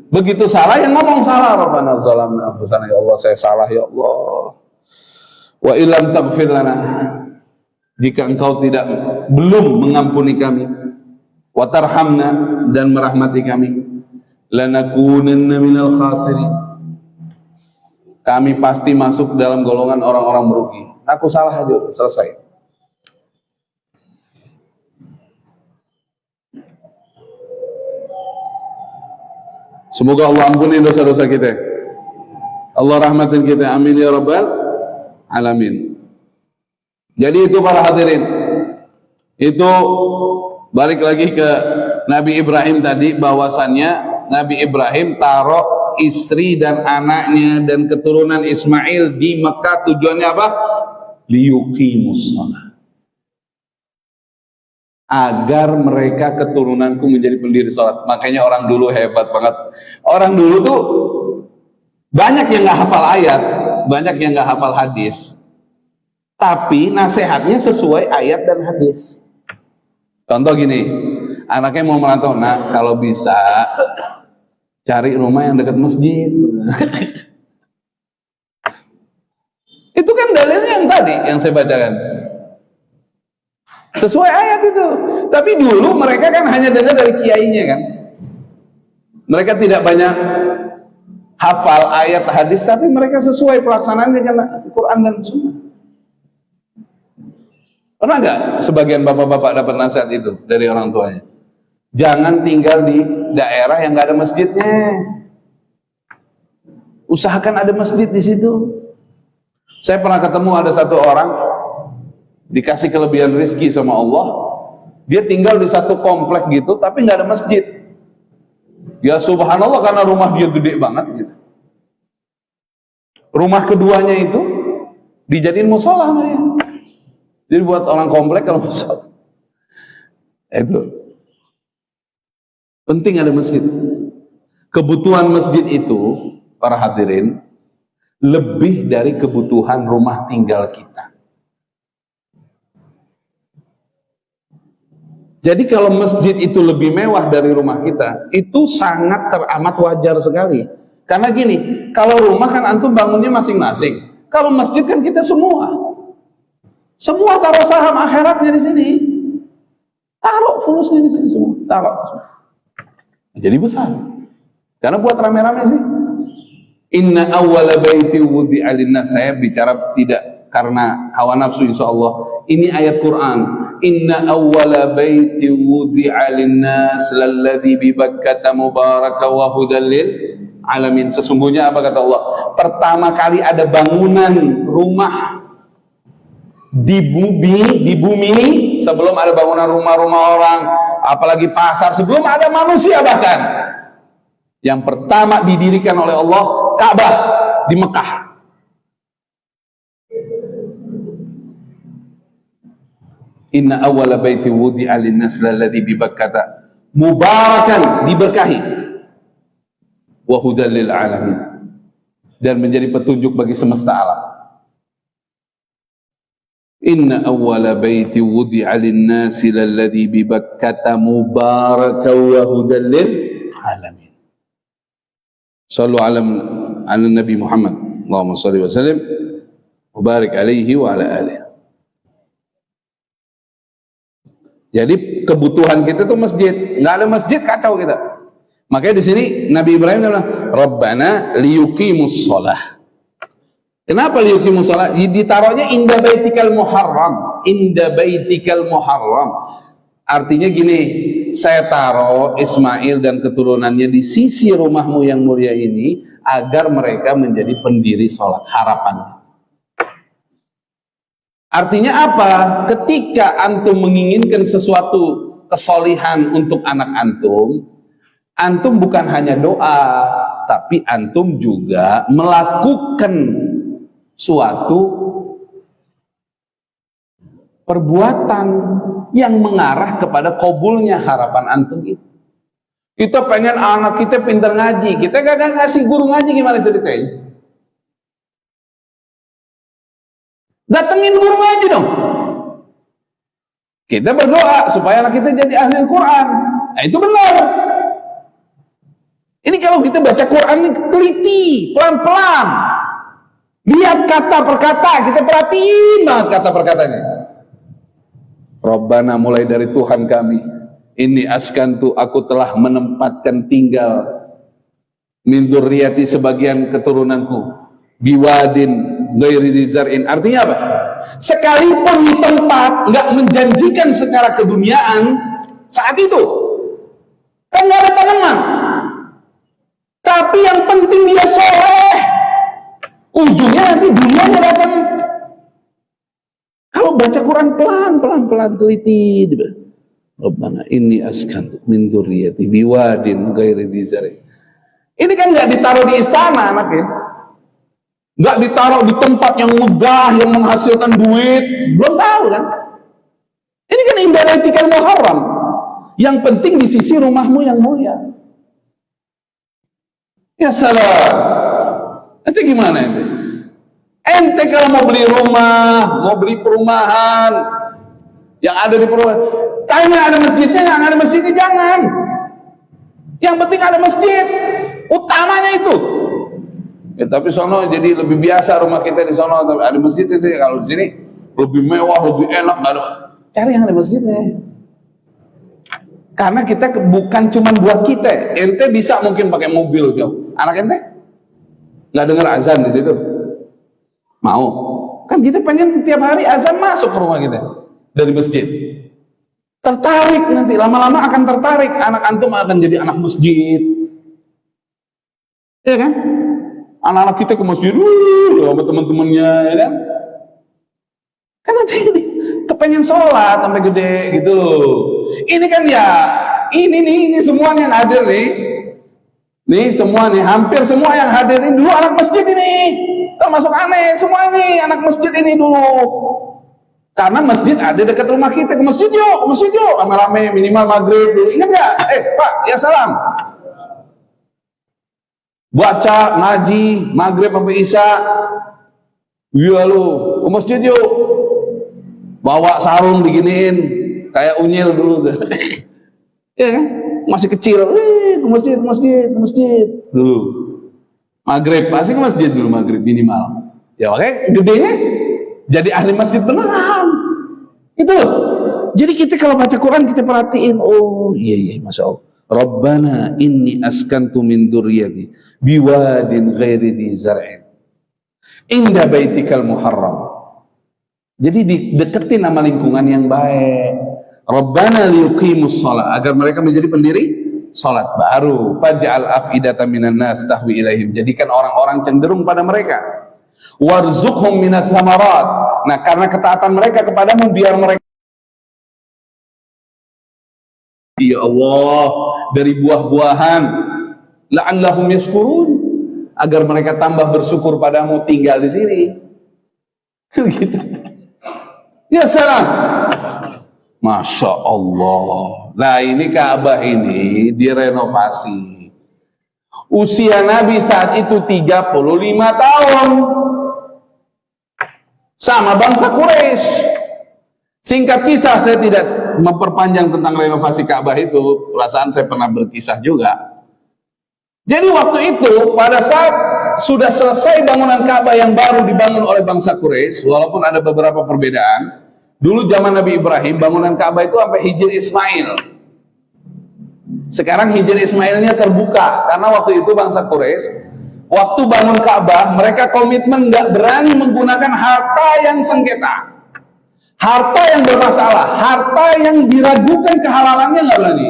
Begitu salah yang ngomong salah. Rabbana zalamna anfusana, ya Allah saya salah ya Allah. Wa illam taghfir lana, jika engkau belum mengampuni kami, wa tarhamna, dan merahmati kami, lanakunanna minal khasirin, kami pasti masuk dalam golongan orang-orang merugi. Aku salah aja, selesai. Semoga Allah ampuni dosa-dosa kita, Allah rahmatin kita, amin ya rabbal alamin. Jadi itu para hadirin, itu balik lagi ke Nabi Ibrahim tadi, bahwasannya Nabi Ibrahim taruh istri dan anaknya dan keturunan Ismail di Mekah, tujuannya apa? Liyuqimus shalah, agar mereka keturunanku menjadi pendiri sholat. Makanya orang dulu hebat banget. Orang dulu tuh banyak yang nggak hafal ayat, banyak yang nggak hafal hadis, tapi nasihatnya sesuai ayat dan hadis. Contoh gini, anaknya mau merantau, nah kalau bisa cari rumah yang dekat masjid. Itu kan dalilnya yang tadi yang saya bacakan, sesuai ayat itu. Tapi dulu mereka kan hanya dengar dari kiainya kan, mereka tidak banyak hafal ayat hadis, tapi mereka sesuai pelaksanaan dengan Quran dan Sunnah. Pernah nggak sebagian bapak-bapak dapat nasihat itu dari orang tuanya? Jangan tinggal di daerah yang nggak ada masjidnya, usahakan ada masjid di situ. Saya pernah ketemu ada satu orang dikasih kelebihan rezeki sama Allah, dia tinggal di satu komplek gitu tapi nggak ada masjid. Ya subhanallah, karena rumah dia gede banget gitu. Rumah keduanya itu dijadiin musola sama dia. Jadi buat orang komplek kalau musola. Itu penting ada masjid. Kebutuhan masjid itu para hadirin, lebih dari kebutuhan rumah tinggal kita. Jadi kalau masjid itu lebih mewah dari rumah kita, itu sangat teramat wajar sekali. Karena gini, kalau rumah kan antum bangunnya masing-masing. Kalau masjid kan kita semua. Semua taruh saham akhiratnya di sini. Taruh fulusnya di sini semua. Taruh. Jadi besar. Karena buat rame-rame sih. Inna awwala baiti wudi'a linnas, saya bicara tidak karena hawa nafsu insyaallah. Ini ayat Quran. Inna awwala baiti wudi'a linnas lalladzi bi Bakkah mubaraka wa hudal lil alamin. Sesungguhnya apa kata Allah? Pertama kali ada bangunan rumah di bumi ini, sebelum ada bangunan rumah-rumah orang, apalagi pasar, sebelum ada manusia bahkan. Yang pertama didirikan oleh Allah, Ka'bah di Mekah. Inna awwala baiti wudi'a linnas lalladzi bi Bakkah mubarakan, diberkahi, wa hudal lil alamin, dan menjadi petunjuk bagi semesta alam. Inna awwala baiti wudi'a linnas lalladzi bi Bakkah mubarakan wa hudal lil alamin. Sallu ala Nabi Muhammad, Allahumma salli wa sallim wa barik alaihi wa ala alihi. Jadi kebutuhan kita tuh masjid. Nggak ada masjid kacau kita. Makanya di sini Nabi Ibrahim bilang, Rabbana liyuqimus shalah. Kenapa liyuqimus shalah? Ditaruhnya inda baitikal muharram. Inda baitikal muharram. Artinya gini, saya taruh Ismail dan keturunannya di sisi rumahmu yang mulia ini agar mereka menjadi pendiri sholat, harapannya. Artinya apa? Ketika antum menginginkan sesuatu kesolihan untuk anak antum bukan hanya doa, tapi antum juga melakukan suatu perbuatan yang mengarah kepada kabulnya harapan antum itu. Kita pengen anak kita pintar ngaji, kita gak ngasih guru ngaji, gimana ceritanya? Datengin guru ngaji dong. Kita berdoa supaya anak kita jadi ahli Al-Quran. Nah, itu benar. Ini kalau kita baca Quran ini teliti, pelan-pelan. Lihat kata per kata, kita perhatiin banget kata per katanya. Rabbana, mulai dari Tuhan kami, ini askantu, aku telah menempatkan tinggal min dzurriyyati, sebagian keturunanku, biwadin ghairi dzar'in. Artinya apa? Sekalipun di tempat nggak menjanjikan secara keduniaan saat itu, kan nggak ada tanaman, tapi yang penting dia soleh, ujungnya nanti dunianya datang. Kalau baca Quran pelan teliti, Rabbana inni askantu min dzurriyyati biwadin ghairi dzar'in. Ini kan nggak ditaruh di istana anaknya, nggak ditaruh di tempat yang megah yang menghasilkan duit, belum tahu kan? Ini kan inda baitikal muharram. Yang penting di sisi rumahmu yang mulia. Ya salam. Nanti gimana ini? Ente kalau mau beli rumah, mau beli perumahan yang ada di perumahan, tanya ada masjidnya nggak? Ada masjidnya jangan. Yang penting ada masjid, utamanya itu. Ya, tapi sono jadi lebih biasa rumah kita di sono, ada masjidnya sih. Kalau di sini lebih mewah, lebih enak, ada. Cari yang ada masjidnya. Karena kita bukan cuma buat kita. Ente bisa mungkin pakai mobil, jauh. Anak ente nggak dengar azan di situ. Mau? Kan kita pengen tiap hari azan masuk ke rumah kita dari masjid. Tertarik nanti, lama-lama akan tertarik. Anak antum akan jadi anak masjid. Ya kan? Anak-anak kita ke masjid, sama teman-temannya, ya kan? Kan nanti kepengen sholat sampai gede gitu loh. Ini kan ya, ini semua yang hadir nih semua nih, hampir semua yang hadir ini dulu anak masjid ini, termasuk aneh semua ini anak masjid ini dulu. Karena masjid ada dekat rumah kita, ke masjid yuk, rame-rame minimal maghrib dulu. Ingat ya? Pak, ya salam. baca, ngaji, maghrib sampai isya. Iya lu, ke masjid yuk. Bawa sarung diginiin, kayak unyil dulu tuh. Ya kan? Masih kecil, ke masjid dulu. Maghrib, pasti ke masjid dulu maghrib minimal. Ya makanya gedenya jadi ahli masjid beneran. Itu loh. Jadi kita kalau baca Quran kita perhatiin, oh iya Masya Allah. Rabbana inni askantu min dzurriyyati biwadin ghairi dzi zar'in inda baitikal muharram. Jadi dideketin sama lingkungan yang baik. Rabbana liyuqimus shalah, agar mereka menjadi pendiri salat. Baru faj'al afidatan minan nas tahwi ilaihim, jadikan orang-orang cenderung pada mereka. Warzuqhum minats tsamarat. Nah, karena ketaatan mereka kepadamu, biar mereka, ya Allah, dari buah-buahan, la'allahum yashkurun, agar mereka tambah bersyukur padamu tinggal di sini. Gitu. Ya salam. Masya Allah. Nah ini Ka'bah ini direnovasi. Usia Nabi saat itu 35 tahun. Sama bangsa Quraisy. Singkat kisah, saya tidak memperpanjang tentang renovasi Ka'bah itu. Perasaan saya pernah berkisah juga. Jadi waktu itu pada saat sudah selesai bangunan Ka'bah yang baru dibangun oleh bangsa Quraisy, walaupun ada beberapa perbedaan. Dulu zaman Nabi Ibrahim bangunan Ka'bah itu sampai Hijr Ismail. Sekarang Hijr Ismailnya terbuka karena waktu itu bangsa Quraisy waktu bangun Ka'bah mereka komitmen nggak berani menggunakan harta yang sengketa, harta yang bermasalah, harta yang diragukan kehalalannya nggak berani,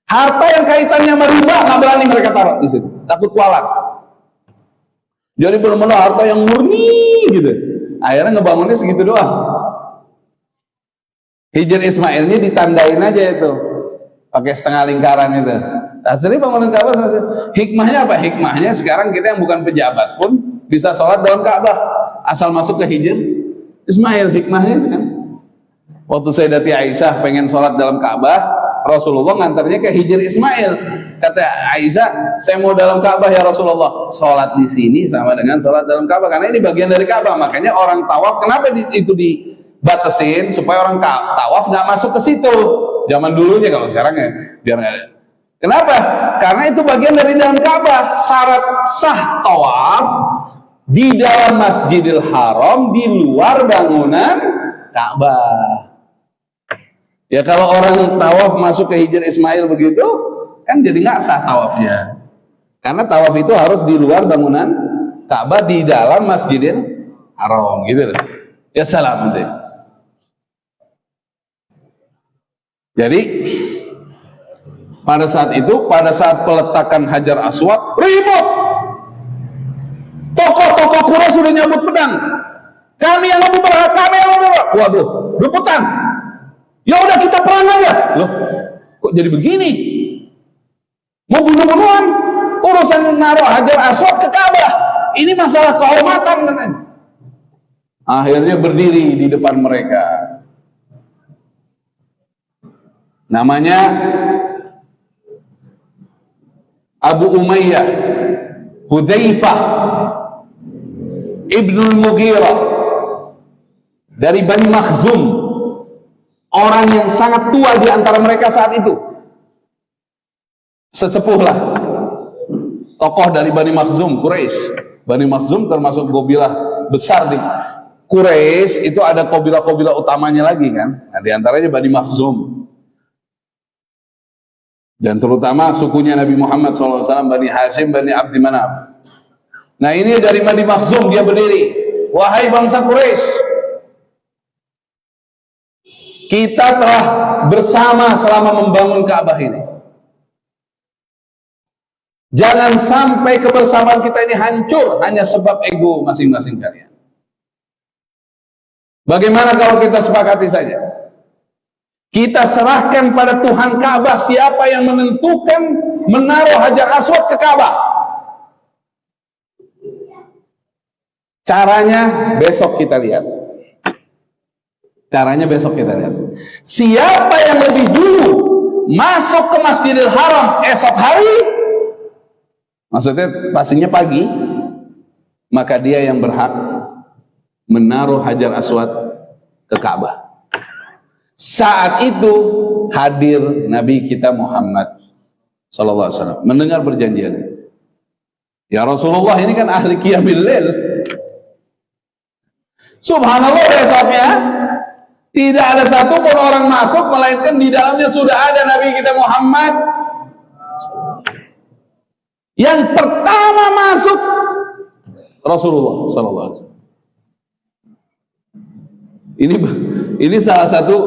harta yang kaitannya riba nggak berani mereka taruh di situ, takut kualat. Jadi benar-benar harta yang murni gitu. Akhirnya ngebangunnya segitu doang. Hijr Ismailnya ditandain aja itu pakai setengah lingkaran itu. Asli bangunan Ka'bah. Hikmahnya apa? Hikmahnya sekarang kita yang bukan pejabat pun bisa sholat dalam Ka'bah asal masuk ke Hijr Ismail. Hikmahnya itu kan, waktu Sayyidati Aisyah pengen sholat dalam Ka'bah, Rasulullah ngantarnya ke Hijr Ismail. Kata Aisyah, saya mau dalam Ka'bah ya Rasulullah. Sholat di sini sama dengan sholat dalam Ka'bah karena ini bagian dari Ka'bah. Makanya orang tawaf kenapa itu dibatasin supaya orang tawaf nggak masuk ke situ. Zaman dulunya, kalau sekarang ya biar nggak ada. Kenapa? Karena itu bagian dari dalam Ka'bah. Syarat sah tawaf di dalam Masjidil Haram, di luar bangunan Ka'bah. Ya kalau orang tawaf masuk ke Hijr Ismail begitu, kan jadi nggak sah tawafnya. Karena tawaf itu harus di luar bangunan Ka'bah, di dalam Masjidil Haram, gitu loh. Ya salam nanti. Jadi pada saat itu, pada saat peletakan Hajar Aswad, ribut. Tokoh-tokoh Quraisy sudah nyambut pedang. Kami yang lebih berhak, kami yang lebih berhak. Waduh, rebutan. Ya udah kita perang aja. Loh, kok jadi begini? Mau bunuh-bunuhan? Urusan naruh Hajar Aswad ke Ka'bah. Ini masalah kehormatan katanya. Akhirnya berdiri di depan mereka. Namanya Abu Umayyah Hudzaifah Ibnul Mughirah dari Bani Makhzum, orang yang sangat tua di antara mereka saat itu, sesepuh lah, tokoh dari Bani Makhzum, Quraisy. Bani Makhzum termasuk kabilah besar di Quraisy. Itu ada kabilah-kabilah utamanya lagi kan, nah, di antaranya Bani Makhzum. Dan terutama sukunya Nabi Muhammad SAW, Bani Hashim, Bani Abdi Manaf. Nah ini dari Bani Makhzum, dia berdiri. Wahai bangsa Quraisy, kita telah bersama selama membangun Ka'bah ini. Jangan sampai kebersamaan kita ini hancur hanya sebab ego masing-masing kalian. Bagaimana kalau kita sepakati saja? Kita serahkan pada Tuhan Ka'bah siapa yang menentukan menaruh Hajar Aswad ke Ka'bah. Caranya besok kita lihat. Caranya besok kita lihat. Siapa yang lebih dulu masuk ke Masjidil Haram esok hari, maksudnya pastinya pagi, maka dia yang berhak menaruh Hajar Aswad ke Ka'bah. Saat itu hadir Nabi kita Muhammad sallallahu alaihi wasallam mendengar perjanjian. Ya Rasulullah, ini kan ahli qiyamil lail. Subhanallah, besoknya tidak ada satu pun orang masuk melainkan di dalamnya sudah ada Nabi kita Muhammad. Yang pertama masuk Rasulullah sallallahu alaihi wasallam. Ini salah satu,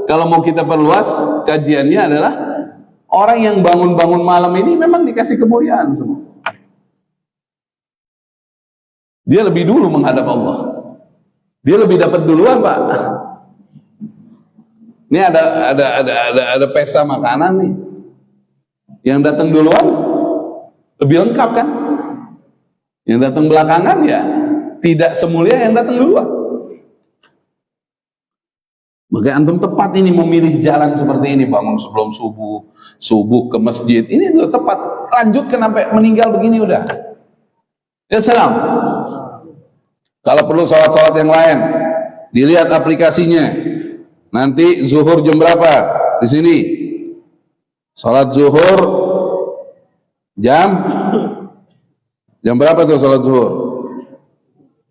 kalau mau kita perluas kajiannya, adalah orang yang bangun-bangun malam ini memang dikasih kemuliaan semua. Dia lebih dulu menghadap Allah. Dia lebih dapat duluan, Pak. Ini ada pesta makanan nih. Yang datang duluan lebih lengkap kan? Yang datang belakangan ya tidak semulia yang datang duluan. Maka antum tepat ini memilih jalan seperti ini, bangun sebelum subuh ke masjid. Ini tuh tepat. Lanjutkan sampai meninggal begini udah. Ya salam. Kalau perlu sholat-sholat yang lain, dilihat aplikasinya. Nanti zuhur jam berapa? Di sini. Sholat zuhur jam berapa tuh sholat zuhur?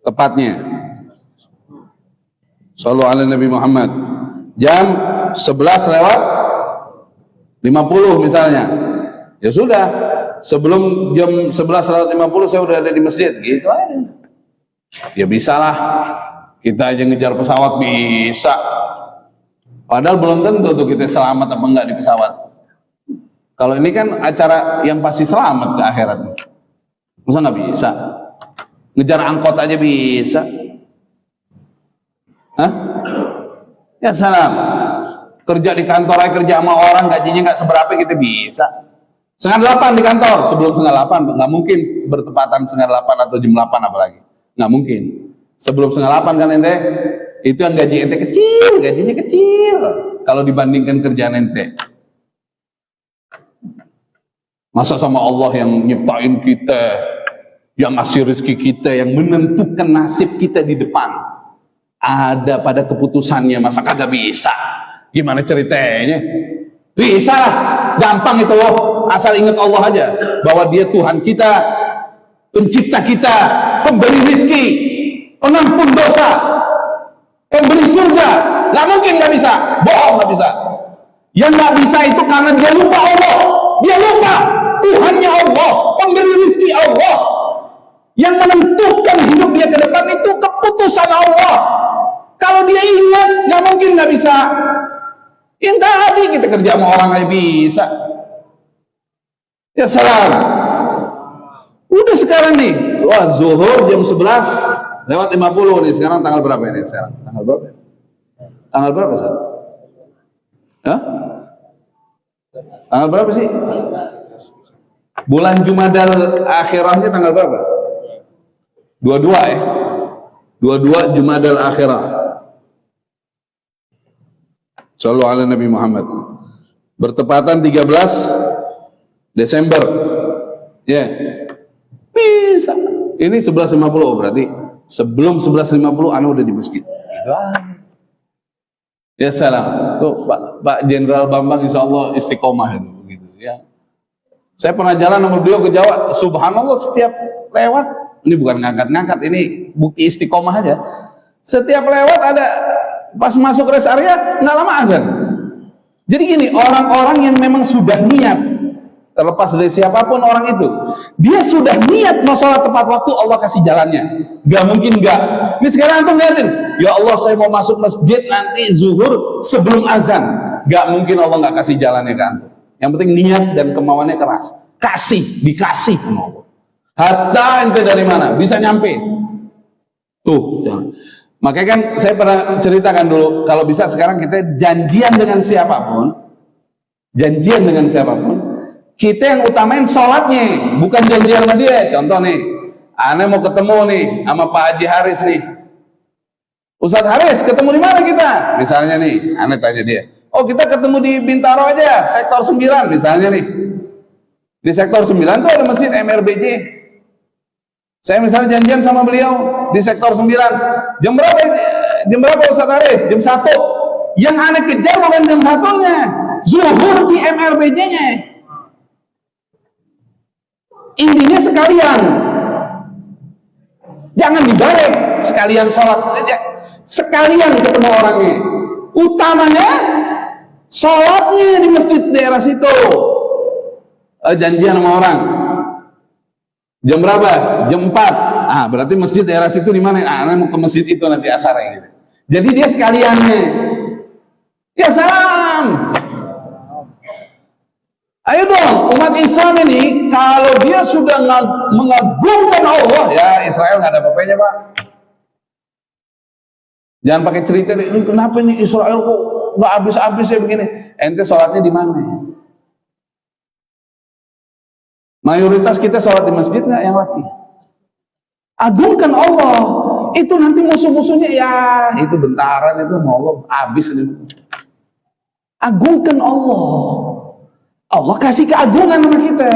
Tepatnya. Shallu ala Nabi Muhammad. Jam 11:50 misalnya. Ya sudah, sebelum jam 11:50 saya udah ada di masjid, gitu aja. Ya bisalah, kita aja ngejar pesawat bisa. Padahal belum tentu tuh kita selamat apa enggak di pesawat. Kalau ini kan acara yang pasti selamat ke akhirat. Masa nggak bisa? Ngejar angkot aja bisa. Hah? Ya salam. Kerja di kantor aja, kerja sama orang gajinya nggak seberapa, kita bisa. 7:30 di kantor, sebelum 7:30 nggak mungkin bertepatan 7:30 atau jam 8 apalagi. Nggak mungkin. Sebelum 7:30 kan ente, itu yang gaji ente kecil, gajinya kecil kalau dibandingkan kerjaan ente. Masa sama Allah yang nyiptain kita, yang ngasih rezeki kita, yang menentukan nasib kita di depan, ada pada keputusannya, masa kagak bisa? Gimana ceritanya? Bisa lah, gampang itu loh, asal ingat Allah aja bahwa Dia Tuhan kita, pencipta kita, pemberi rezeki, pengampun dosa, pemberi surga. Nggak mungkin nggak bisa, bohong nggak bisa. Yang nggak bisa itu karena dia lupa Allah, dia lupa Tuhannya Allah, pemberi rezeki Allah, yang menentukan hidup dia ke depan itu keputusan Allah. Kalau dia ingat, nggak mungkin nggak bisa. Yang tadi kita kerja sama orang aja bisa. Ya salam. Udah sekarang nih, wah zuhur jam 11:50 nih. Sekarang tanggal berapa ini? Sekarang tanggal berapa? Tanggal berapa sekarang? Hah? Tanggal berapa sih? Bulan Jumadal akhirahnya tanggal berapa? 22 ya? 22 Jumadal akhirah. Shallu ala Nabi Muhammad. Bertepatan 13 Desember. Ya. Bisa. Ini 11:50 berarti sebelum 11:50 ana udah di masjid. Gitu aja. Ya salam. Tuh Pak Jenderal Bambang insyaallah istiqomah itu begitu ya. Saya pernah jalan sama beliau ke Jawa, subhanallah setiap lewat, ini bukan ngangkat-ngangkat, ini bukti istiqomah aja. Setiap lewat ada, pas masuk rest area nggak lama azan. Jadi gini, orang-orang yang memang sudah niat, terlepas dari siapapun orang itu, dia sudah niat mau sholat tepat waktu, Allah kasih jalannya. Gak mungkin gak. Ini sekarang antum lihatin, ya Allah saya mau masuk masjid nanti zuhur sebelum azan. Gak mungkin Allah gak kasih jalannya ke antum. Yang penting niat dan kemauannya keras. Dikasih sama Allah. Hatta ente dari mana bisa nyampe. Tuh, jangan. Makanya kan saya pernah ceritakan dulu, kalau bisa sekarang kita janjian dengan siapapun, kita yang utamain sholatnya, bukan janjian sama dia. Contoh nih, ane mau ketemu nih sama Pak Haji Haris nih, Ustadz Haris, ketemu di mana kita? Misalnya nih, ane tanya dia, oh kita ketemu di Bintaro aja, sektor 9 misalnya nih. Di sektor 9 tuh ada masjid MRBJ. Saya misalnya janjian sama beliau di sektor 9. Jam berapa Ustaz Aris? Jam 1. Yang aneh kejar bukan jam 1-nya. Zuhur di MRBJ-nya. Intinya sekalian. Jangan dibalik, sekalian sholat. Sekalian ketemu orangnya. Utamanya sholatnya di masjid daerah situ. Janjian sama orang. Jam berapa? Jam 4. Ah, berarti masjid daerah situ di mana? Ah, mau ke masjid itu nanti asar gitu. Jadi dia sekaliannya. Ya salam. Ayo dong, umat Islam ini kalau dia sudah mengagungkan Allah, ya Israel nggak ada apa-apanya, Pak. Jangan pakai cerita, ini kenapa nih Israel kok nggak habis-habis ya begini? Ente sholatnya di mana? Mayoritas kita sholat di masjid nggak yang laki? Agungkan Allah. Itu nanti musuh-musuhnya ya itu bentaran itu mau Allah habis ini. Agungkan Allah. Allah kasih keagungan sama kita.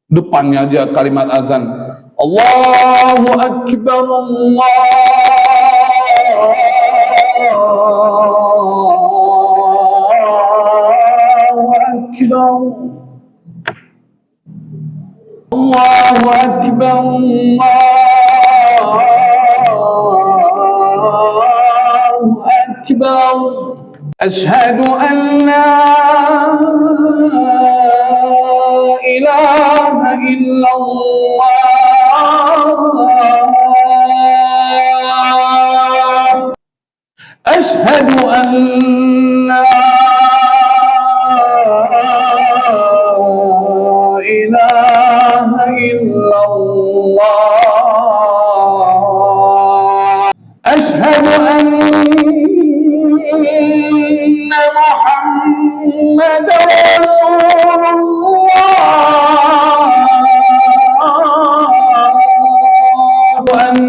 Depannya aja kalimat azan. Allahu Akbar, Allahu Akbar. Allahu Akbar, Allahu Akbar. أشهد أن لا إله إلا الله أشهد أن لا إله إلا الله أشهد أن محمد رسول الله وأن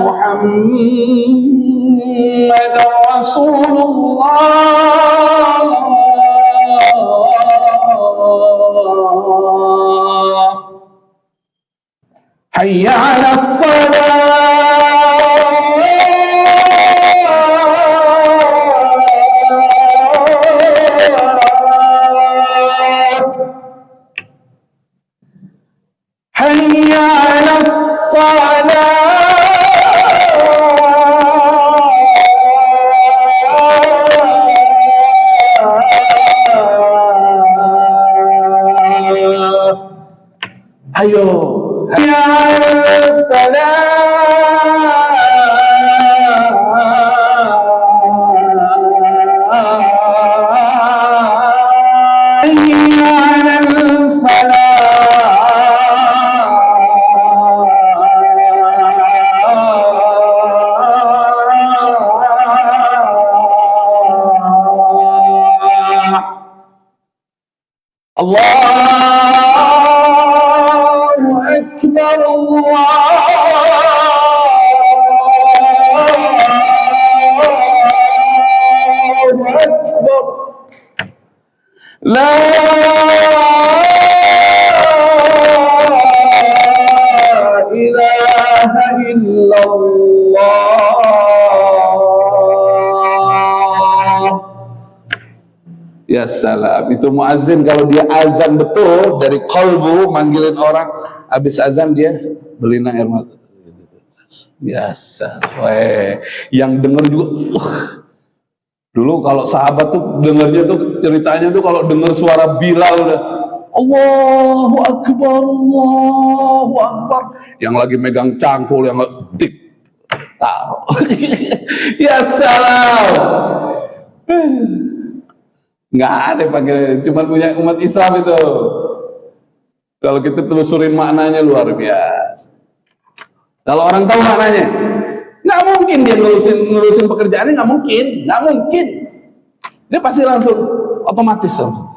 محمد رسول الله حي على الصلاة حي على الصلاة ayo حي على Allahu Akbar, Allahu Akbar. La ilaha illallah. Ya salam, itu muazzin kalau dia azan betul dari qalbu manggilin orang, habis azan dia beliin air mata. Biasa, yang denger juga. Dulu kalau sahabat tuh dengernya tuh ceritanya tuh kalau denger suara Bilal udah Allahu Akbar, Allahu Akbar. Yang lagi megang cangkul, yang tik taruh. Ya salam. Nggak ada panggil, cuma punya umat Islam itu. Kalau kita telusurin maknanya luar biasa. Kalau orang tahu maknanya, nggak mungkin dia nerusin pekerjaannya, nggak mungkin. Dia pasti langsung otomatis langsung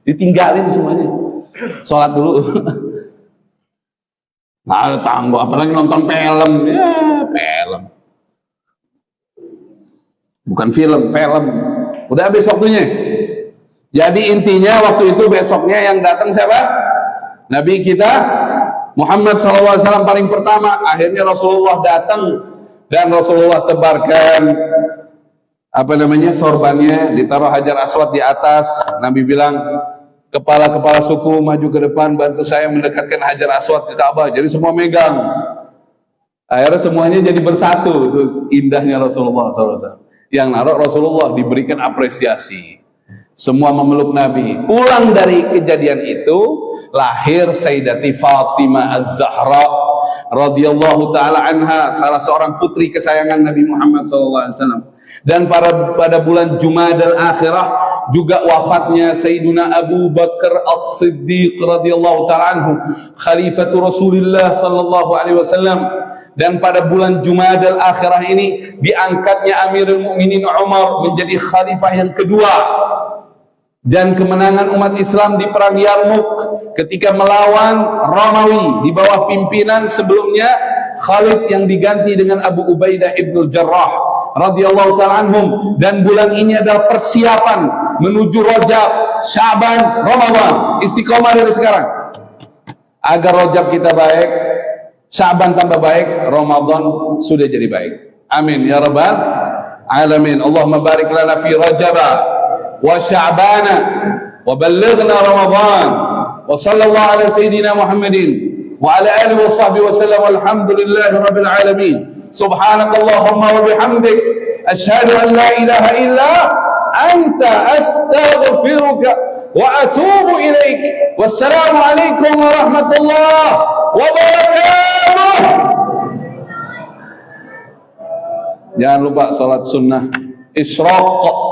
ditinggalin semuanya. Sholat dulu. Nggak ada tangguh, apalagi nonton film, ya film. Bukan film. Udah habis waktunya. Jadi intinya waktu itu besoknya yang datang siapa? Nabi kita Muhammad SAW paling pertama. Akhirnya Rasulullah datang dan Rasulullah tebarkan sorbannya, ditaruh Hajar Aswad di atas. Nabi bilang, kepala-kepala suku maju ke depan, bantu saya mendekatkan Hajar Aswad ke Ka'bah. Jadi semua megang. Akhirnya semuanya jadi bersatu. Itu indahnya Rasulullah SAW. Yang naruh Rasulullah diberikan apresiasi. Semua memeluk Nabi. Pulang dari kejadian itu, lahir Sayyidati Fatimah Az-Zahra radhiyallahu taala anha, salah seorang putri kesayangan Nabi Muhammad SAW. Dan pada bulan Jumadal Akhirah juga wafatnya Sayyiduna Abu Bakar As-Siddiq radhiyallahu taala anhu, khalifatu Rasulullah sallallahu alaihi wasallam. Dan pada bulan Jumadal Akhirah ini diangkatnya Amirul Mukminin Umar menjadi khalifah yang kedua. Dan kemenangan umat Islam di perang Yarmuk ketika melawan Romawi di bawah pimpinan sebelumnya Khalid yang diganti dengan Abu Ubaidah ibn Jarrah radhiyallahu ta'ala anhum. Dan bulan ini adalah persiapan menuju Rajab, Syaban, Ramadan. Istiqomah dari sekarang agar Rajab kita baik, Syaban tambah baik, Ramadan sudah jadi baik. Amin ya rabbal alamin. Allahumma barik lana fi Rajab wa Sya'bana wa ballighna Ramadan wa sallallahu ala sayyidina Muhammadin wa ala alihi wa sahbihi wa sallam, walhamdulillahi rabbil alamin. Subhanakallahumma wa bihamdik asyhadu an la ilaha illa anta astaghfiruka wa atubu ilaik. Wassalamu alaikum warahmatullahi wabarakatuh. Jangan lupa salat sunnah Isyraq.